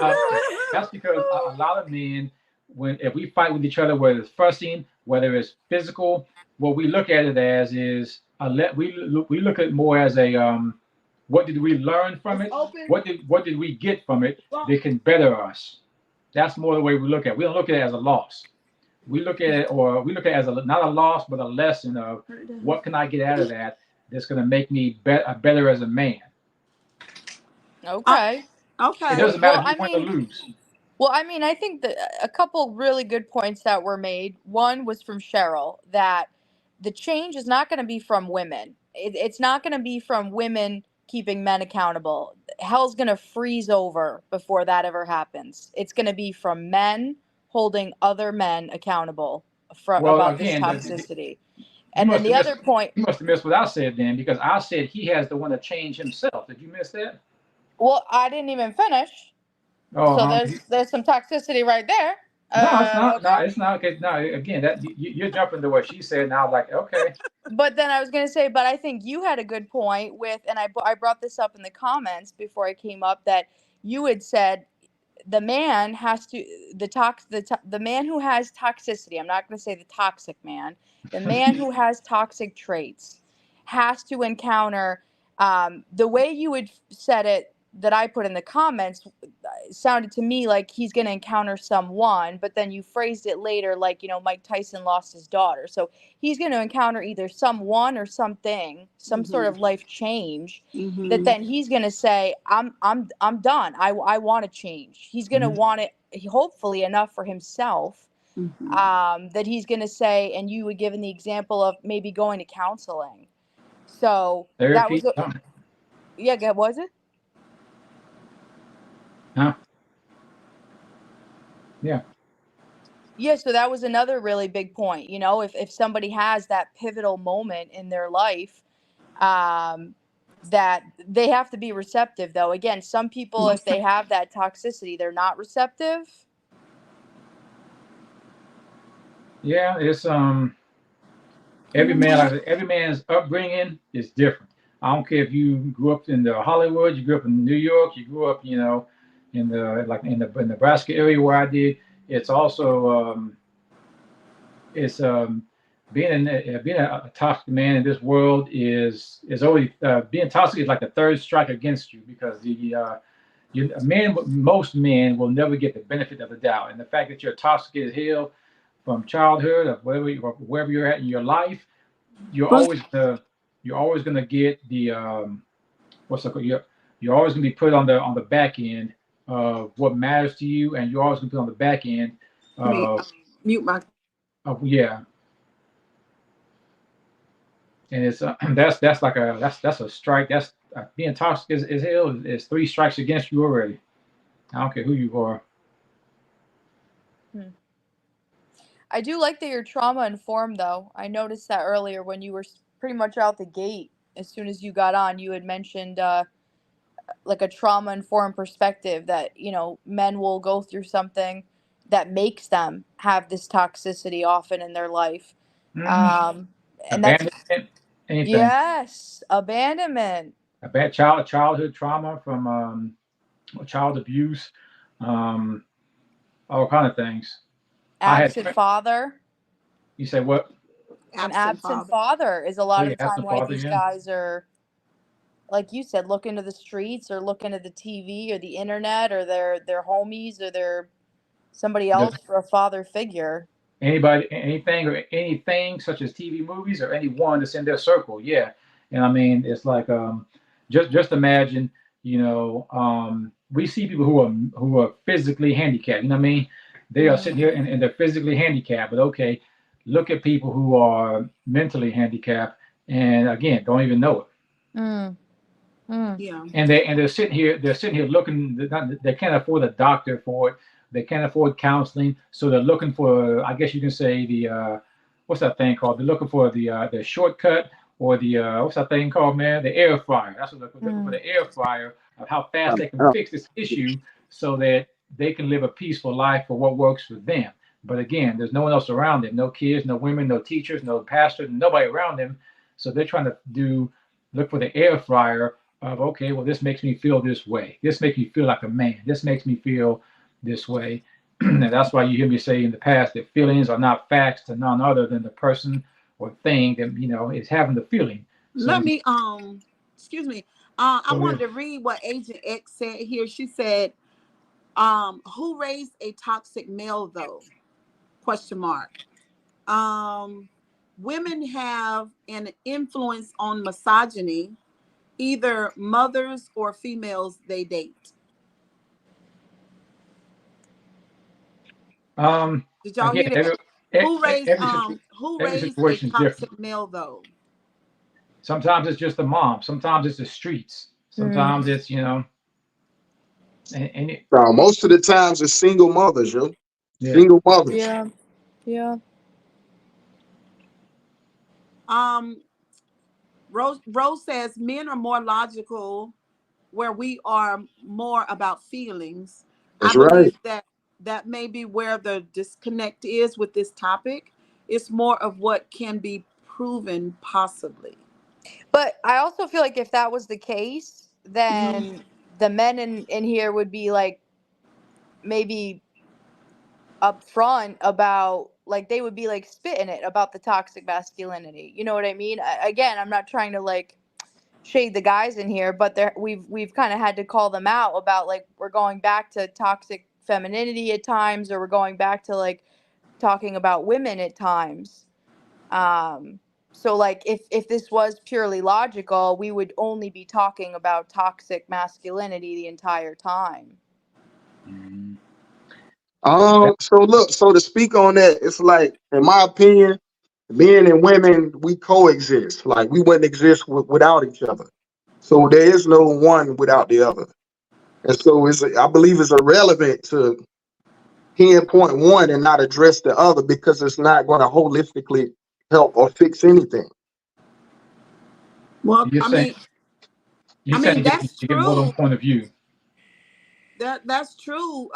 That's because a lot of men, when if we fight with each other, whether it's fussing, whether it's physical, what we look at it as is we look at it more as a what did we learn from It's it? open. What did we get from it Well, that can better us? That's more the way we look at it. We don't look at it as a loss. We look at it as not a loss, but a lesson of what can I get out of that that's going to make me better as a man. uh, Okay. It okay. doesn't matter Well, if you I win or mean, lose. I think that a couple really good points that were made. One was from Cheryl that the change is not going to be from women. It's not going to be from women keeping men accountable. Hell's going to freeze over before that ever happens. It's going to be from men holding other men accountable Well, about this again, toxicity. you And then must the have missed other point, you must have missed what I said then, because I said he has the one to change himself. Did you miss that? well, I didn't even finish. Oh, So huh. there's some toxicity right there. No, it's not. No, Okay. it's not. Okay, no. Again, that you're jumping to what she said. Now, like, okay, But then I was going to say, but I think you had a good point with, and I brought this up in the comments before I came up, that you had said the man has to, the man who has toxicity, I'm not going to say the toxic man, the man who has toxic traits has to encounter, the way you had said it that I put in the comments sounded to me like he's going to encounter someone, but then you phrased it later like, Mike Tyson lost his daughter. So he's going to encounter either someone or something, some sort Mm-hmm. of life change that Mm-hmm. then he's going to say, I'm done. I want to change. He's going to Mhm. want it. hopefully enough for himself, that he's going to say, and you would give in the example of maybe going to counseling. So that Therapy, was, yeah, was it? huh? Yeah. Yeah, so that was another really big point. You know, if somebody has that pivotal moment in their life, that they have to be receptive, though. Again, some people, if they have that toxicity, they're not receptive. Yeah, it's every man's upbringing is different. I don't care if you grew up in the Hollywood, you grew up in New York, you grew up, in the Nebraska area where I did. It's also it's being a toxic man in this world is always being toxic is like the third strike against you, because most men will never get the benefit of the doubt, and the fact that you're toxic as hell from childhood or wherever you're at in your life, you're always gonna you're always gonna get the what's it called? You're always gonna be put on the back end of what matters to you, and you're always gonna be on the back end Me, of mute my. yeah. And it's that's a strike. That's being toxic as hell is three strikes against you already. I don't care who you are. Hmm. I do like that you're trauma informed, though. I noticed that earlier when you were pretty much out the gate. As soon as you got on, you had mentioned like a trauma informed perspective that, men will go through something that makes them have this toxicity often in their life. Mm-hmm. Um, and that's, Abandonment, anything. yes, abandonment, A bad childhood trauma from child abuse, um, all kind of things. I had absent father. you say what? An Absent absent father. father is a Oh lot yeah, of the that's time the why father. these Yeah. guys are, like you said, looking to the streets or looking to the TV or the internet or their homies or their somebody Does else for a father figure. anybody anything such as TV, movies, or anyone that's in their circle? Yeah, and I mean it's like just imagine, we see people who are physically handicapped. You know what I mean? They are sitting here and they're physically handicapped, but okay, look at people who are mentally handicapped and again don't even know it. Mm, mm, Yeah. And they're sitting here looking. They can't afford a doctor for it. They can't afford counseling, so they're looking for, I guess you can say, the what's that thing called? They're looking for the shortcut, or the what's that thing called, man? The air fryer. That's what they're looking for, mm, the air fryer of how fast they can Uh, fix this issue, so that they can live a peaceful life for what works for them. But again, there's no one else around them. No kids, no women, no teachers, no pastors, nobody around them. So they're trying to look for the air fryer of, okay, well, this makes me feel this way. This makes me feel like a man. This makes me feel this way. And that's why you hear me say in the past that feelings are not facts to none other than the person or thing that is having the feeling. So Let me excuse me. I go wanted ahead. to read what Agent X said here. She said, who raised a toxic male though? Question mark. Um, women have an influence on misogyny, either mothers or females they date. Um, Did y'all Again, hear that? Who every raised a situation is different. toxic male though? Sometimes it's just the mom. Sometimes it's the streets. mm. Sometimes it's and most of the times it's single mothers, yo. yeah. Single mothers. Yeah, yeah. Um, Rose says men are more logical, where we are more about feelings. I That's right. believe that that may be where the disconnect is with this topic. It's more of what can be proven, possibly. But I also feel like if that was the case, Mhm. then the men in here would be like maybe upfront about, like, they would be like spitting it about the toxic masculinity. You know what I mean? Again, I'm not trying to like shade the guys in here, but there we've kind of had to call them out about, like, we're going back to toxic femininity at times, or we're going back to like talking about women at times. Um, so like if this was purely logical, we would only be talking about toxic masculinity the entire time. Mhm. So look, so to speak on that, it's like, in my opinion, men and women, we coexist. Like we wouldn't exist without each other. So there is no one without the other. And so I believe it's irrelevant to pinpoint one and not address the other because it's not going to holistically help or fix anything. Well, You're saying you're saying that's you get more than true. one point of view. That's true.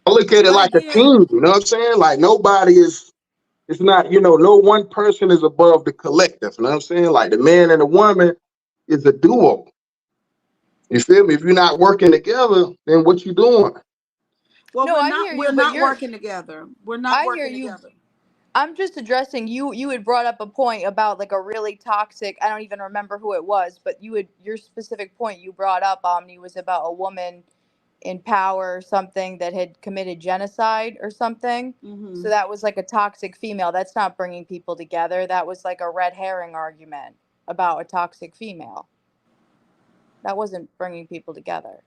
I look at it But like a again, team, you know what I'm saying? Like nobody is, it's not, no one person is above the collective, you know what I'm saying? Like the man and the woman is a duo. You feel me? If you're not working together, then what you doing? well, No, I hear we're you, but not working together. We're not I hear working you. together. I'm just addressing you. You had brought up a point about like a really toxic. I don't even remember who it was, but your specific point you brought up, Omni, was about a woman in power or something that had committed genocide or something. Mm-hmm. So that was like a toxic female. That's not bringing people together. That was like a red herring argument about a toxic female. That wasn't bringing people together.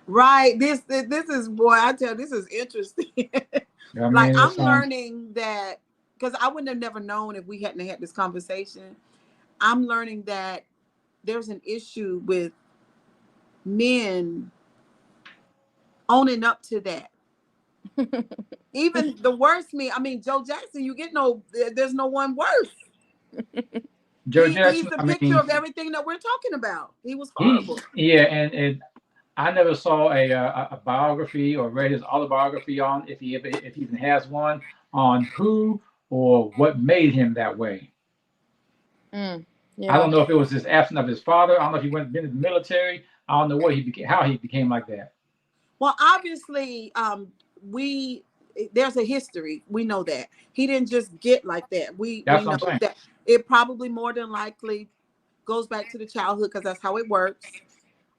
Right. This is, boy, I tell you, this is interesting. I Like mean, I'm it's learning that, because I wouldn't have never known if we hadn't had this conversation. I'm learning that there's an issue with men owning up to that. Even the worst me, I mean, Joe Jackson, there's no one worse. Joe He's Jackson. the I picture mean, of everything that we're talking about. He was he horrible. yeah, and I never saw a biography or read his autobiography on if he even has one on who or what made him that way. Mm, I yeah. don't know if it was his absence of his father. I don't know if he been in the military. I don't know what he became, how he became like that. Well, obviously, we there's a history. We know that he didn't just get like that. We That's what know I'm saying. that it probably more than likely goes back to the childhood because that's how it works.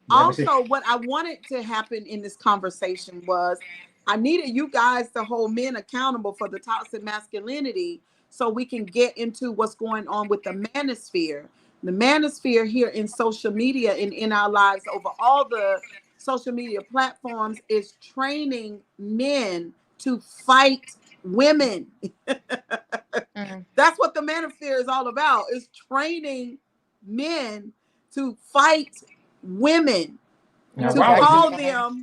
Yeah, but see, Also, what I wanted to happen in this conversation was I needed you guys to hold men accountable for the toxic masculinity so we can get into what's going on with the manosphere. The manosphere here in social media and in our lives over all the social media platforms is training men to fight women. Mm, That's what the manosphere is all about, is training men to fight women, now that's to why would exactly he? call what happened.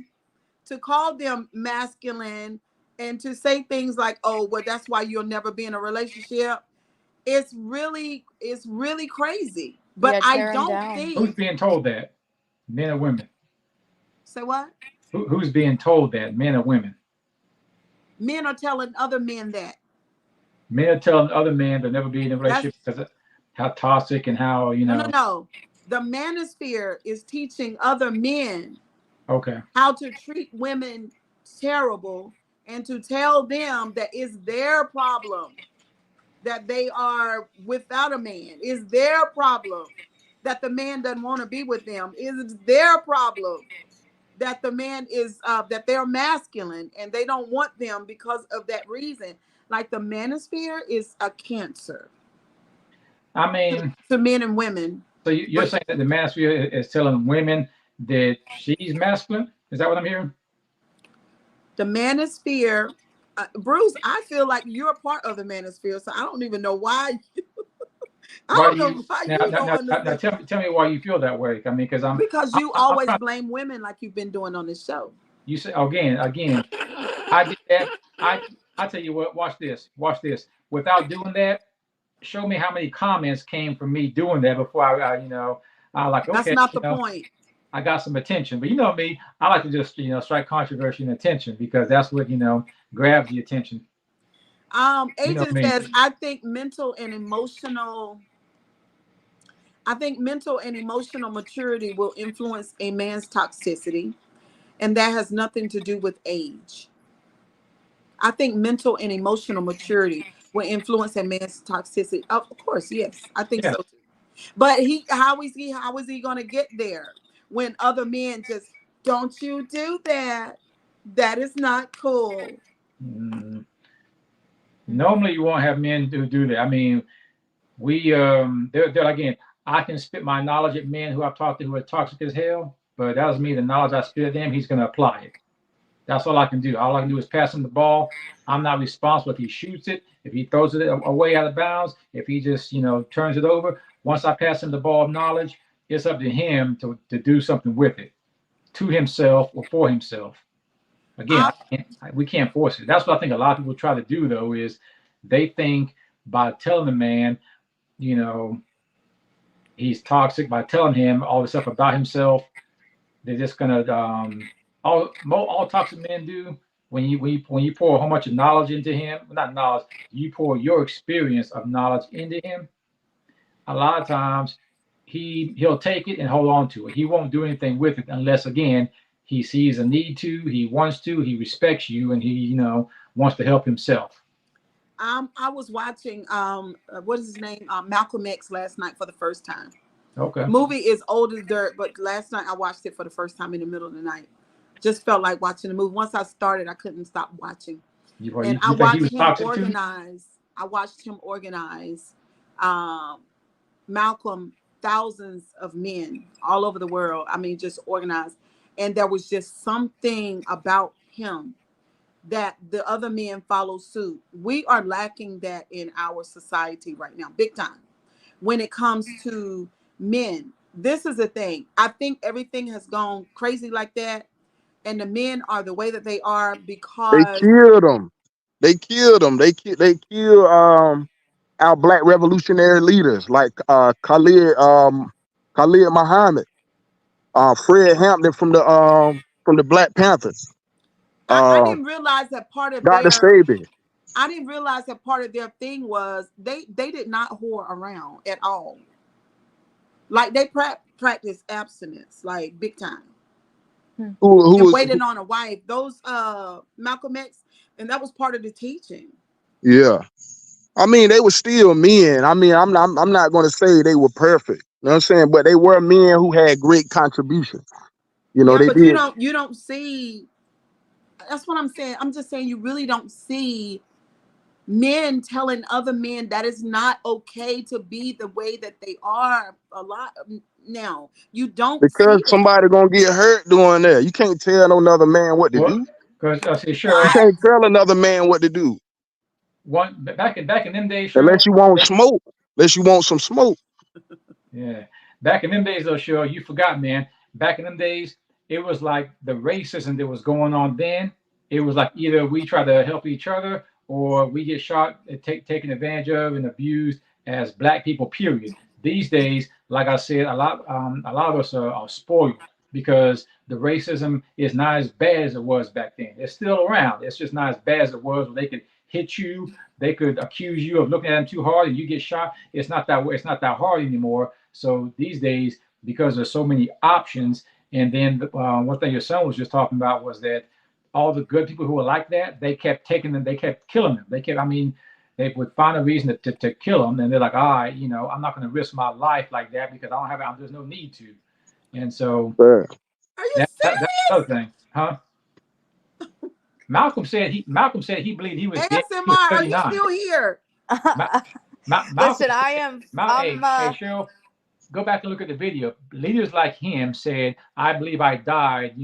them masculine, and to say things like, oh well, that's why you'll never be in a relationship. It's really crazy, but Yeah, I tear them don't down. Who's think. being told that? Men or women? Say what? Who's being told that? Men or women? Men are telling other men that. Men are telling other men they'll never be in a That's relationship because of how toxic and how no. The manosphere is teaching other men Okay. how to treat women terrible, and to tell them that it's their problem that they are without a man. It's their problem that the man doesn't want to be with them. It's their problem that the man is that they're masculine and they don't want them because of that reason. Like the manosphere is a cancer I mean, to men and women. so you're But saying that the manosphere is telling women that she's masculine? Is that what I'm hearing? the manosphere, Bruce, I feel like you're a part of the manosphere, so I don't even know why. I Why don't do you know why now you now don't now, now understand. tell me why you feel that way? I mean, because Because I'm, you I'm always trying. blame women like you've been doing on this show. You say again. I did that. I tell you what. Watch this. Watch this. Without doing that, show me how many comments came from me doing that before I like That's okay, not the point. I got some attention. But you know me, I like to just strike controversy and attention because that's what grabs the attention. You know Agent me. says, I think mental and emotional maturity will influence a man's toxicity, and that has nothing to do with age. I think mental and emotional maturity will influence a man's toxicity. Of course, yes, I think Yeah. so too. But how is he going to get there when other men just, don't you do that? That is not cool. Mm, normally you won't have men do that. I mean, we they're again. I can spit my knowledge at men who I've talked to who are toxic as hell, but that doesn't mean the knowledge I spit at them, he's going to apply it. That's all I can do. All I can do is pass him the ball. I'm not responsible if he shoots it, if he throws it away out of bounds, if he just, turns it over. Once I pass him the ball of knowledge, it's up to him to do something with it, to himself or for himself. Again, we can't force it. That's what I think a lot of people try to do, though, is they think by telling the man, you know, he's toxic, by telling him all this stuff about himself, they're just gonna all toxic men do when you pour a whole bunch of knowledge into him, not knowledge, you pour your experience of knowledge into him. A lot of times he'll take it and hold on to it. He won't do anything with it unless again he sees a need to, he wants to, he respects you, and he wants to help himself. I was watching what is his name? Malcolm X last night for the first time. Okay. The movie is old as dirt, but last night I watched it for the first time in the middle of the night. Just felt like watching the movie. Once I started, I couldn't stop watching. I watched him organize. I watched him organize Malcolm, thousands of men all over the world. I mean, just organized. And there was just something about him that the other men follow suit. We are lacking that in our society right now, big time. When it comes to men, this is the thing. I think everything has gone crazy like that. And the men are the way that they are because they killed them. They killed them. They killed our black revolutionary leaders like Khalid Muhammad, Fred Hampton from the Black Panthers, I didn't realize that part of Dr. their Sabi. I didn't realize that part of their thing was they did not whore around at all. Like they practice abstinence, like big time. And waiting on a wife. Those Malcolm X, and that was part of the teaching. Yeah. I mean, they were still men. I mean, I'm not going to say they were perfect. You know what I'm saying? But they were men who had great contributions. Yeah, they but did. you don't see. That's what I'm saying. I'm just saying you really don't see men telling other men that it's not okay to be the way that they are. A lot now you don't Because see that. somebody gonna get hurt doing that. You can't tell no another man what to do. Because I say, You Cheryl, can't tell another man what to do. back in them days, Cheryl. Unless you want smoke. Unless you want some smoke. Yeah. Back in them days, though, Cheryl, you forgot, man. Back in them days, it was like the racism that was going on then. It was like either we try to help each other or we get shot, taken advantage of, and abused as black people. Period. These days, like I said, a lot of us are spoiled because the racism is not as bad as it was back then. It's still around. It's just not as bad as it was when they could hit you. They could accuse you of looking at them too hard and you get shot. It's not that hard anymore. So these days, because there's so many options, and then one thing your son was just talking about was that all the good people who were like that, they kept taking them, they kept killing them. They would find a reason to kill them, and they're like, all right, I'm not going to risk my life like that because there's no need to. And so are you serious? that's another thing, huh? Malcolm said he believed he was dead. ASMR, are you still here? Listen, I am. Hey, Cheryl, go back and look at the video. Leaders like him said, "I believe I died,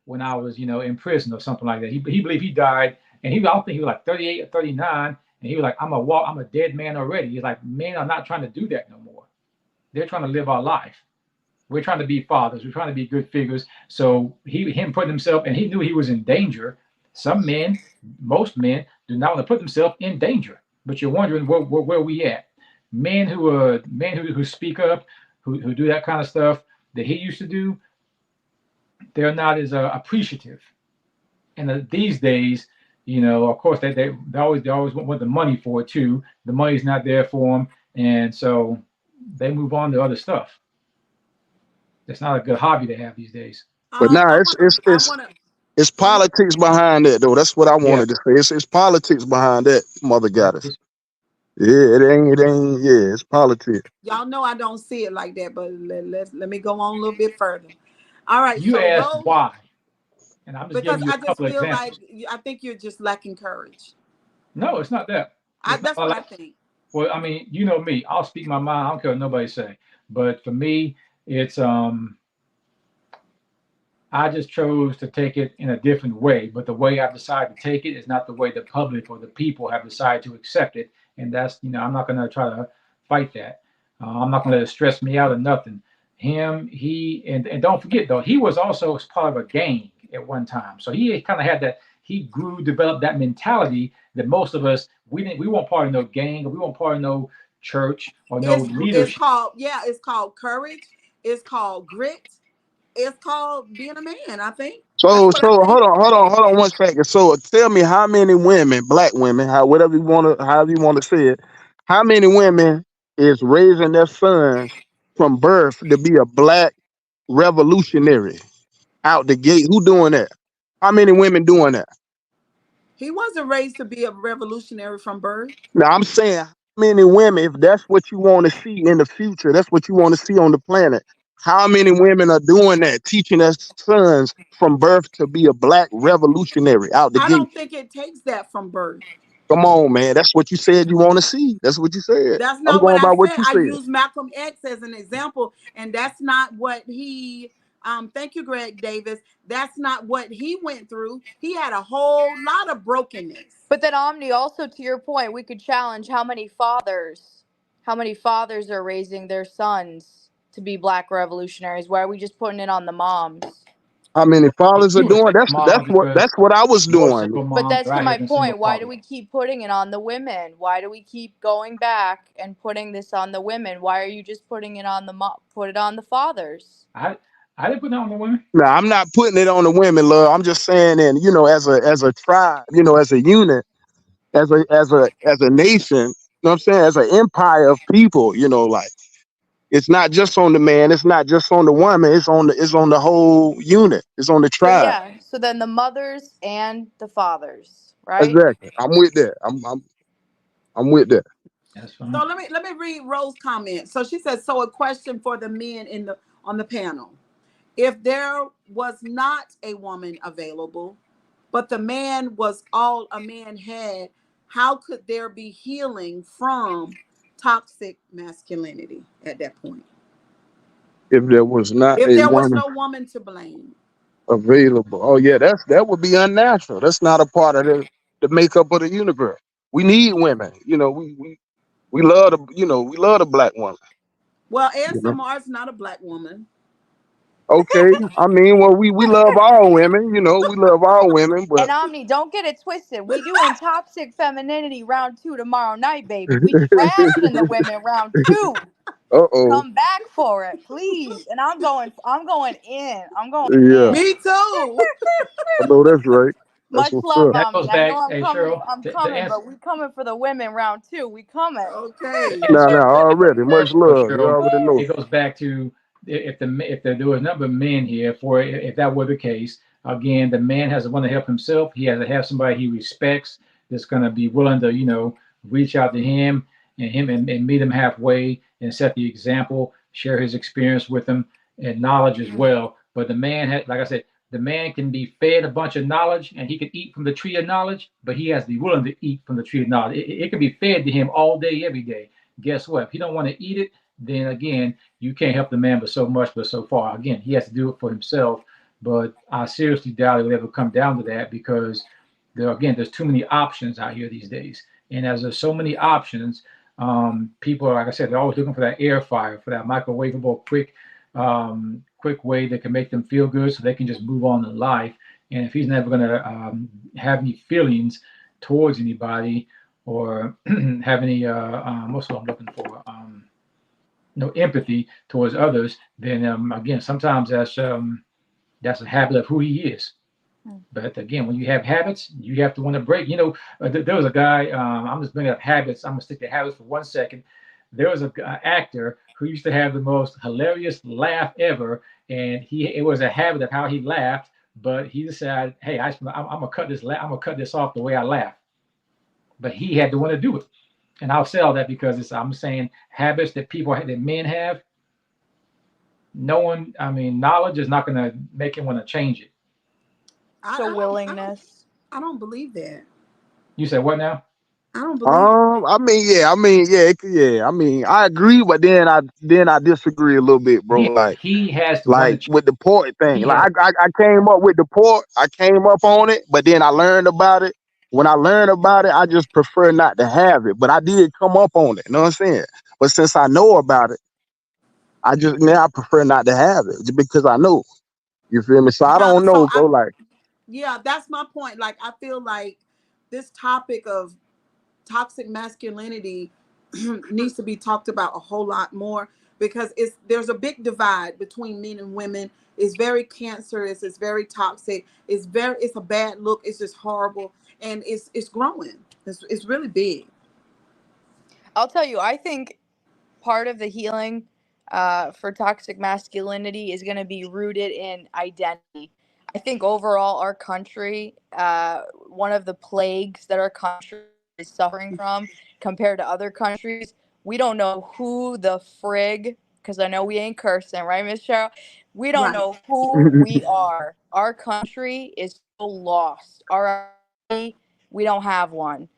when I was, in prison or something like that." He believed he died, and I don't think he was like 38 or 39, and he was like, I'm a dead man already." He's like, "Men are not trying to do that no more. They're trying to live our life. We're trying to be fathers. We're trying to be good figures." So him putting himself, and he knew he was in danger. Some men, most men, do not want to put themselves in danger. But you're wondering where we at? Men who speak up, who do that kind of stuff that he used to do, they're not as appreciative. And these days, of course, they always want the money for it too. The money's not there for them, and so they move on to other stuff. It's not a good hobby to have these days. But now it's politics behind that though. That's what I wanted to say. It's politics behind that, Mother Goddess. Yeah, it ain't. Yeah, it's politics. Y'all know I don't see it like that, but let me go on a little bit further. All right. You asked why, and I'm just because giving you a couple feel examples. like I think you're just lacking courage. No, it's not that. That's what I think. Well, I mean, you know me. I'll speak my mind. I don't care what nobody say. But for me, it's I just chose to take it in a different way. But the way I've decided to take it is not the way the public or the people have decided to accept it. And that's, I'm not going to try to fight that. I'm not going to let it stress me out or nothing. Him, and don't forget though, he was also part of a gang at one time. So he kind of had that, he grew, developed that mentality that most of us, we weren't part of no gang, or we weren't part of no church or no It's leadership. called, yeah, it's called courage. It's called grit. It's called being a man. I think that's So what I hold think. on, hold on 1 second. So tell me how many women, black women, whatever you want to, however you want to say it, how many women is raising their sons from birth to be a black revolutionary out the gate? Who doing that? How many women doing that? He wasn't raised to be a revolutionary from birth. Now I'm saying how many women, if that's what you want to see in the future, that's what you want to see on the planet. How many women are doing that, teaching their sons from birth to be a black revolutionary out the I gate? don't think it takes that from birth. Come on, man. That's what you said you want to see. That's what you said. That's I'm not what going I by what said. you I said. used Malcolm X as an example, and that's not what he. Thank you, Greg Davis. That's not what he went through. He had a whole lot of brokenness. But then Omni, also to your point, we could challenge how many fathers are raising their sons to be black revolutionaries. Why are we just putting it on the moms? How many fathers are You would doing? say mom because That's what I was more doing. single But moms that's are to out here my than single point. Why do fathers. we keep putting it on the women? Why do we keep going back and putting this on the women? Why are you just putting it on the put it on the fathers? I I didn't put that on the women. No, I'm not putting it on the women, love. I'm just saying, and as a tribe, as a unit, as a nation, what I'm saying, as an empire of people, like it's not just on the man, it's not just on the woman, it's on the whole unit, it's on the So tribe. yeah, so then the mothers and the fathers, right? Exactly. I'm with that. I'm with that. That's So fine. let me read Rose's comment. So she says, so a question for the men in the on the panel. If there was not a woman available, but the man was all a man had, how could there be healing from toxic masculinity at that point? If there was not If a there was woman no woman to blame. available. Oh yeah, that would be unnatural. That's not a part of the makeup of the universe. We need women. We love the black woman. Well, You know. ASMR is not a black woman. Okay. I mean, well, we love all women. We love all women, but And Omni, don't get it twisted. We doing toxic femininity round 2 tomorrow night, baby. We trashing the women round 2. uh-oh. Come back for it, please. And I'm going in. I'm going Yeah, in. Me too. I know that's right. That's Much what's love, up. That goes Omni. I know back, I'm hey coming. Cheryl, I'm the coming, answer. but we coming for the women round 2. We coming. Okay. The Now, answer already. Much Cheryl, love. You Cheryl, already know. it goes back to if there was a number of men here, for if that were the case, again, the man has to want to help himself. He has to have somebody he respects that's going to be willing to reach out to him and meet him halfway and set the example, share his experience with him and knowledge as well. But the man had, like I said, the man can be fed a bunch of knowledge and he can eat from the tree of knowledge, but he has to be willing to eat from the tree of knowledge. It can be fed to him all day, every day. Guess what? If he don't want to eat it, then again, you can't help the man but so much, but so far. Again, he has to do it for himself. But I seriously doubt it will ever come down to that because there's too many options out here these days. And as there's so many options, people are, like I said, they're always looking for that air fryer, for that microwavable, quick way that can make them feel good, so they can just move on in life. And if he's never going to have any feelings towards anybody or have any what's what I'm looking for, no empathy towards others, then again, sometimes that's a habit of who he is. But again, when you have habits, you have to want to break. There was a guy. I'm just bringing up habits. I'm gonna stick to habits for 1 second. There was a actor who used to have the most hilarious laugh ever, and it was a habit of how he laughed. But he decided, hey, I'm gonna cut this. I'm gonna cut this off the way I laugh. But he had to want to do it, and I'll say all that because I'm saying habits that men have. No one, I mean, knowledge is not gonna make him want to change it. I, So I don't I don't willingness. I don't believe that. You said what now? I don't believe it. I mean, I agree, but then I disagree a little bit, bro. He has to want to Like change. with the port thing. He Like has. I came up with the port. I came up on it, but then I learned about it. When I learned about it, I just prefer not to have it. But I did come up on it. You know what I'm saying? But since I know about it, I just now I prefer not to have it just because I know. You feel me? So I Yeah, don't so know, bro. Like yeah, that's my point. Like I feel like this topic of toxic masculinity needs to be talked about a whole lot more because there's a big divide between men and women. It's very cancerous, it's very toxic, it's a bad look, it's just horrible, and it's growing. It's really big. I'll tell you, I think part of the healing for toxic masculinity is going to be rooted in identity. I think overall, our country, one of the plagues that our country is suffering from compared to other countries, we don't know who the frig, because I know we ain't cursing, right, Miss Cheryl? We don't Right. know who we are. Our country is so lost. Our identity, we don't have one.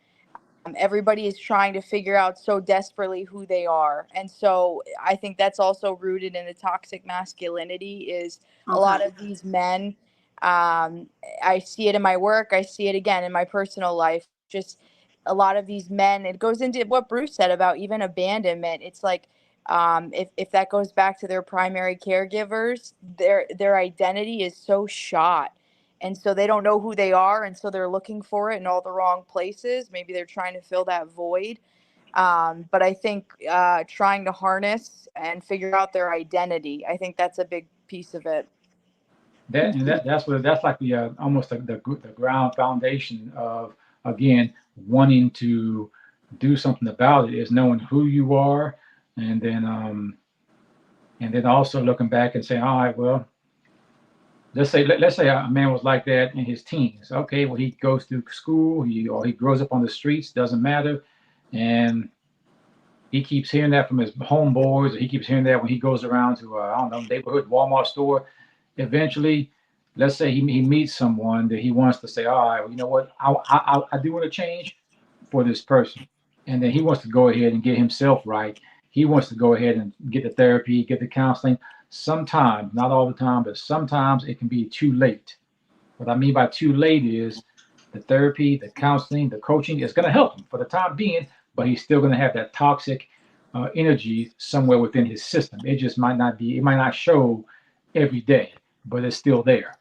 Everybody is trying to figure out so desperately who they are, and so I think that's also rooted in the toxic masculinity is a Okay. lot of these men. um, I see it in my work, I see it again in my personal life, just a lot of these men. It goes into what Bruce said about even abandonment. It's like, if that goes back to their primary caregivers, their identity is so shot, and so they don't know who they are, and so they're looking for it in all the wrong places. Maybe they're trying to fill that void. But I think trying to harness and figure out their identity, I think that's a big piece of it. That's like the almost the ground foundation of, again, wanting to do something about it is knowing who you are, and then also looking back and saying, all right, well, let's say a man was like that in his teens. Okay, well, he goes through school, or he grows up on the streets, doesn't matter, and he keeps hearing that from his homeboys, or he keeps hearing that when he goes around to I don't know, neighborhood Walmart store. Eventually, let's say he meets someone that he wants to say, all right, well, you know what, I do want to change for this person, and then he wants to go ahead and get himself right. He wants to go ahead and get the therapy, get the counseling. Sometimes, not all the time, but sometimes it can be too late. What I mean by too late is the therapy, the counseling, the coaching is going to help him for the time being, but he's still going to have that toxic energy somewhere within his system. It just might not be, it might not show every day, but it's still there.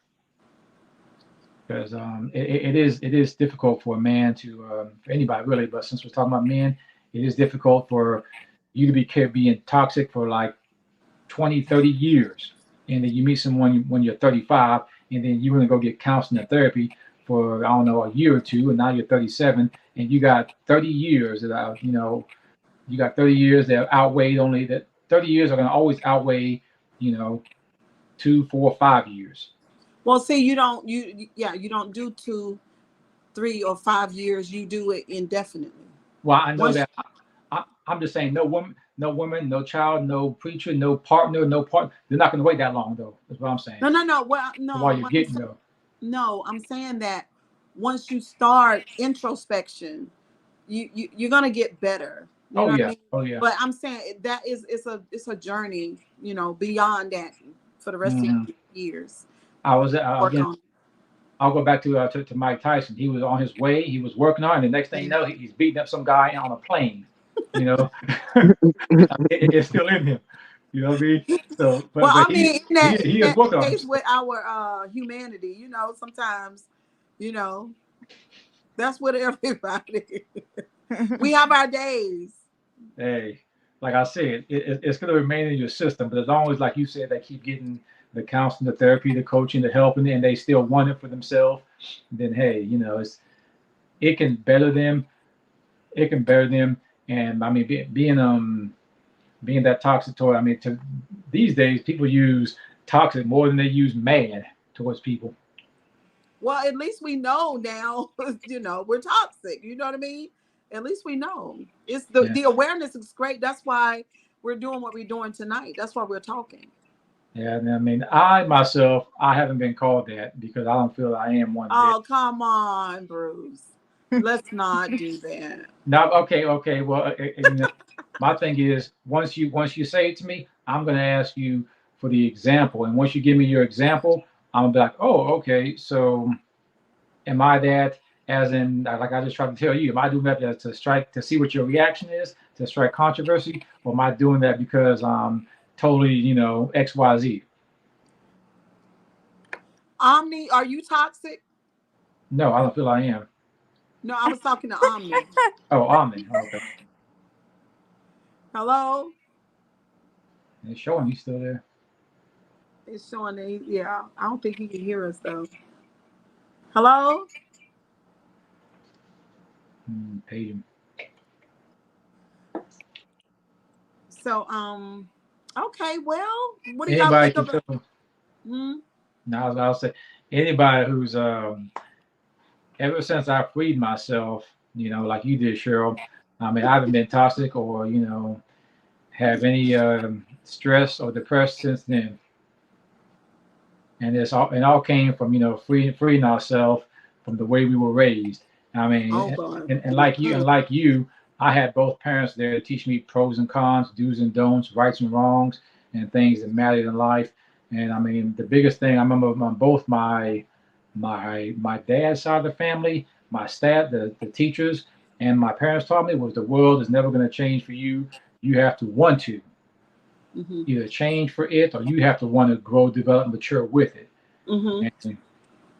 Because it is difficult for a man to, for anybody really, but since we're talking about men, it is difficult for you to be being toxic for like 20, 30 years. And then you meet someone when you're 35, and then you're going to go get counseling and therapy for, I don't know, a year or two, and now you're 37, and you got 30 years that you got 30 years that outweigh only that 30 years are going to always outweigh, you know, 2, 4, 5 years. Well, see, you don't do 2, 3, or 5 years. You do it indefinitely. Well, I know Once that. I'm just saying, no woman, no child, no preacher, no partner, no part. They're not going to wait that long, though. That's what I'm saying. No, no, no. Well, While no. you're What I'm getting saying, though. no. I'm saying that once you start introspection, you're gonna get better. You Oh know what I yeah, mean? oh yeah. But I'm saying that it's a journey. Beyond that for the rest of Hmm. your years. I was Work again. on. I'll go back to Mike Tyson. He was on his way. He was working on, it, and the next thing you It. know, he's beating up some guy on a plane. You know, it's still in him. You know what I mean? So, Well, but I he mean, he he is that working on case himself. with our humanity, sometimes, you know, that's what everybody. We have our days. Hey, like I said, it's going to remain in your system. But as long as, like you said, they keep getting the counseling, the therapy, the coaching, the help, and they still want it for themselves, then hey, it can better them. It can better them. And I mean, being that toxic toward, I mean, these days people use toxic more than they use mad towards people. Well, at least we know now. We're toxic. You know what I mean? At least we know. It's the Yeah, the awareness is great. That's why we're doing what we're doing tonight. That's why we're talking. yeah. And I mean, I myself, I haven't been called that because I don't feel I am one bit. Oh, come on, Bruce. Let's not do that. Now, okay. Well, my thing is once you say it to me, I'm gonna ask you for the example, and once you give me your example, I'm gonna be like, oh, okay. So, am I that? As in, like I just tried to tell you, am I doing that to strike to see what your reaction is to strike controversy, or am I doing that because I'm totally, X, Y, Z? Omni, are you toxic? No, I don't feel I am. No, I was talking to Omni. Oh, Omni. Okay, Hello? it's showing you still there. It's showing that yeah. I don't think he can hear us though. Hello? Page him. So okay, well, what do y'all Anybody think can about tell. hmm? Now, I'll say anybody who's ever since I freed myself, like you did, Cheryl. I mean, I haven't been toxic or have any stress or depressed since then. And it all came from freeing ourselves from the way we were raised. I Oh mean, God. and like you, Mm, I had both parents there to teach me pros and cons, do's and don'ts, rights and wrongs, and things that mattered in life. And I mean, the biggest thing I remember on both my dad's side of the family, my staff, the teachers, and my parents taught me was the world is never going to change for you. You have to want to mm-hmm. either change for it, or you have to want to grow, develop, mature with it. Mm-hmm. And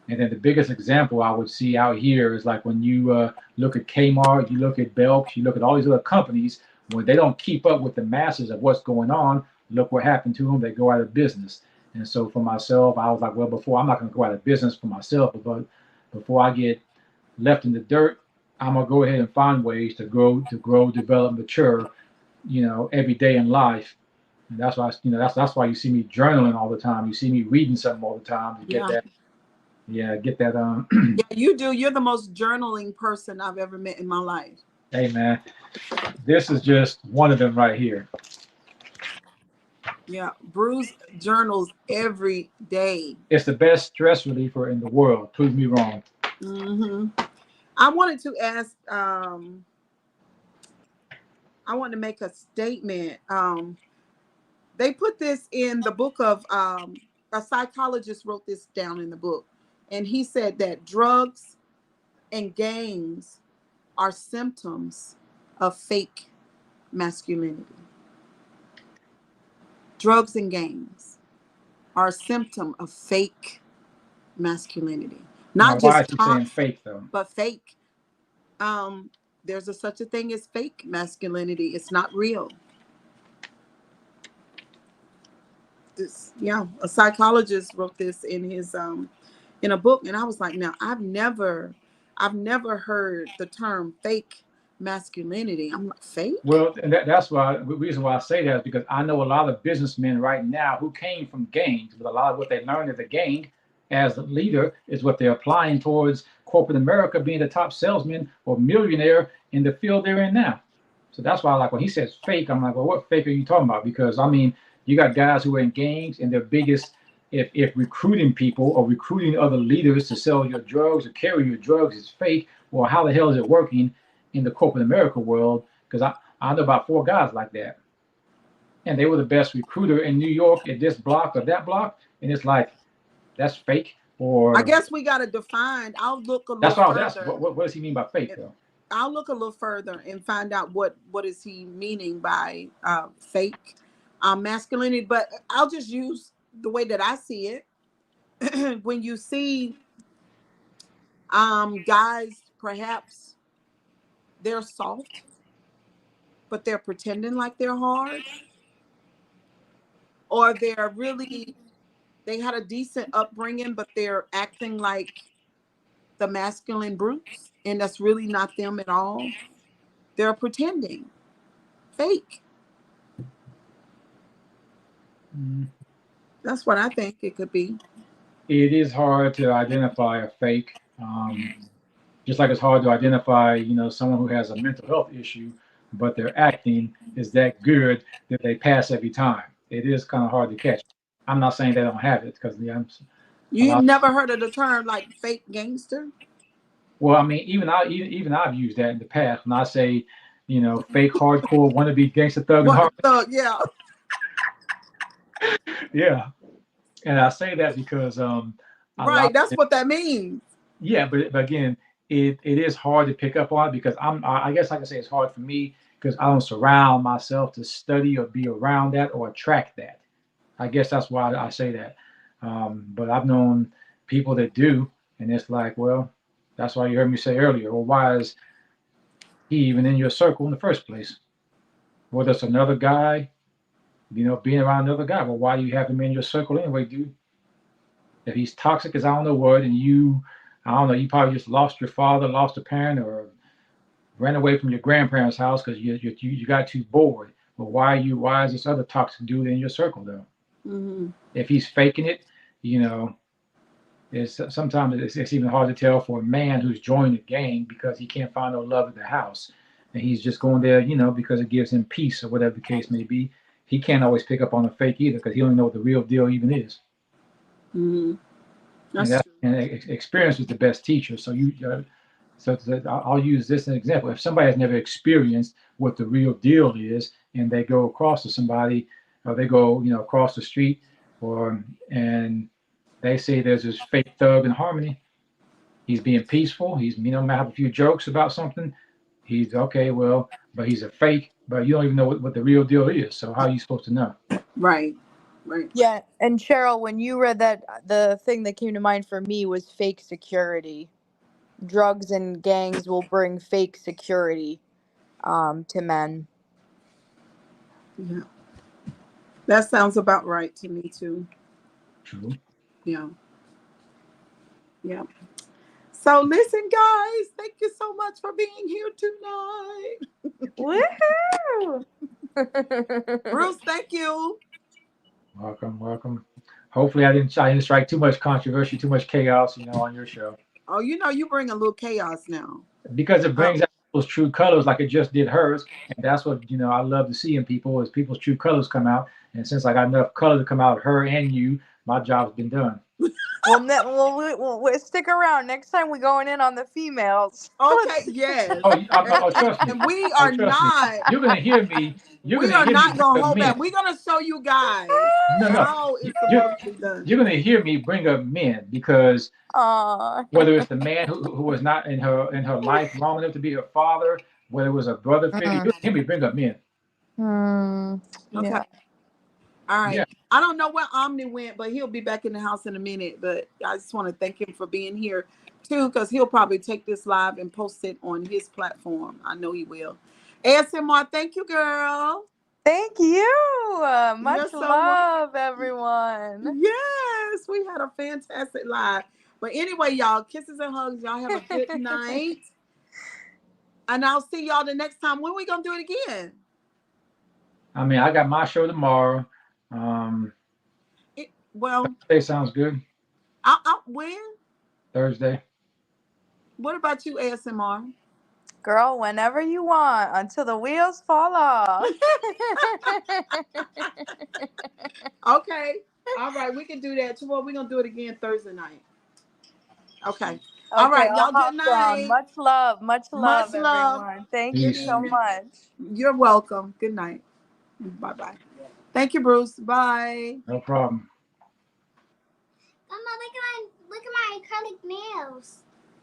and then the biggest example I would see out here is like when you look at Kmart, you look at Belk, you look at all these other companies, when they don't keep up with the masses of what's going on, look what happened to them. They go out of business. And so for myself, I was like, well, before I'm not going to go out of business for myself, but before I get left in the dirt, I'm gonna go ahead and find ways to grow, develop, mature, every day in life. And that's why that's why you see me journaling all the time. You see me reading something all the time to get Yeah. that. Yeah, get that. Yeah, you do. You're the most journaling person I've ever met in my life. Hey man, this is just one of them right here. Yeah. Bruce journals every day. It's the best stress reliever in the world. Prove me wrong. Mm-hmm. I wanted to ask, I want to make a statement. They put this in the book of a psychologist wrote this down in the book, and he said that drugs and gangs are symptoms of fake masculinity. Drugs and gangs are a symptom of fake masculinity, Now, not why is just he saying toxic, fake though? but fake. There's such a thing as fake masculinity. It's not real. This, yeah, a psychologist wrote this in his in a book, and I was like, now I've never heard the term fake masculinity. I'm like, fake? Well, and that's why the reason why I say that is because I know a lot of businessmen right now who came from gangs, but a lot of what they learned as a gang, as a leader, is what they're applying towards corporate America, being the top salesman or millionaire in the field they're in now. So that's why, like when he says fake, I'm like, well, what fake are you talking about? Because I mean, you got guys who are in gangs and their biggest, if recruiting people or recruiting other leaders to sell your drugs or carry your drugs is fake, well, how the hell is it working in the corporate America world? Because I know about four guys like that, and they were the best recruiter in New York at this block or that block, and it's like that's fake. I Or guess we got to define. I'll look a that's little why I was asking, further. what does he mean by fake and- though? I'll look a little further and find out what is he meaning by fake masculinity. But I'll just use the way that I see it. When you see guys, perhaps they're soft, but they're pretending like they're hard, or they had a decent upbringing, but they're acting like the masculine brutes, and that's really not them at all. They're pretending, fake. Mm. That's what I think it could be. It is hard to identify a fake. Just like it's hard to identify, someone who has a mental health issue, but their acting is that good that they pass every time. It is kind of hard to catch. I'm not saying they don't have it because a You've lot. never heard of the term like fake gangster? Well, I mean, even I've used that in the past when I say, fake hardcore wannabe gangster thug and What hard. the yeah. Yeah, and I say that because a Right. lot. That's what that means. Yeah, but again, it is hard to pick up on because I guess I can say it's hard for me because I don't surround myself to study or be around that or attract that. I guess that's why I say that. But I've known people that do, and it's like, well, that's why you heard me say earlier. Well, why is he even in your circle in the first place? Whether it's another guy, being around another guy. Well, why do you have him in your circle anyway, dude? If he's toxic as I don't know what, and I don't know, you probably just lost your father, lost a parent, or ran away from your grandparents' house because you got too bored. But why is this other toxic dude in your circle though? Mm-hmm. If he's faking it, you know, sometimes it's even hard to tell for a man who's joined the gang because he can't find no love at the house, and he's just going there, because it gives him peace or whatever the case may be. He can't always pick up on a fake either because he don't know what the real deal even is. Mm-hmm. And That's true. experience is the best teacher. So I'll use this as an example. If somebody has never experienced what the real deal is, and they go across to somebody, or they go, across the street, and they say there's this fake thug in Harmony. He's being peaceful. He's, might have a few jokes about something. He's okay, well, but he's a fake. But you don't even know what the real deal is. So how are you supposed to know? Right. Right. Yeah, and Cheryl, when you read that, the thing that came to mind for me was fake security. Drugs and gangs will bring fake security to men. Yeah. That sounds about right to me too. True. Yeah. Yeah. So listen, guys, thank you so much for being here tonight. Woohoo! Bruce, thank you. Welcome, welcome. Hopefully, I didn't strike too much controversy, too much chaos, on your show. Oh, you bring a little chaos now. Because it Oh, brings out people's true colors like it just did hers, and that's what I love to see in people is people's true colors come out. And since I got enough color to come out of her and you, my job's been done. We'll stick around. Next time we're going in on the females. okay, yes. Trust me. And we Oh, are trust me. not, You're gonna hear me. You're we gonna are hear me not bring gonna up hold back. men. We're gonna show you guys No, no. how it's You, supposed to be done. you're gonna hear me bring up men because Aw. whether it's the man who was not in her life long enough to be her father, whether it was a brother figure, Mm. you'll hear me bring up men. Okay. Yeah. All Yeah. right. I don't know where Omni went, but he'll be back in the house in a minute. But I just want to thank him for being here too, because he'll probably take this live and post it on his platform. I know he will. ASMR, thank you, girl. Thank you. You're Much so welcome. love, everyone. Yes, we had a fantastic live. But anyway, y'all, kisses and hugs. Y'all have a good night. And I'll see y'all the next time. When we gonna do it again? I mean, I got my show tomorrow. Well, Thursday sounds good. when? Thursday. What about you, ASMR? Girl, whenever you want, until the wheels fall off. Okay. All right, we can do that. Tomorrow we're gonna do it again Thursday night. Okay. All Okay, right, I'll y'all. Good hop on. night. Much Much love, love. everyone. Thank you Good Peace. so evening. much. You're welcome. Good night. Bye bye. Thank you, Bruce. Bye. No problem. Mama, look at my acrylic nails.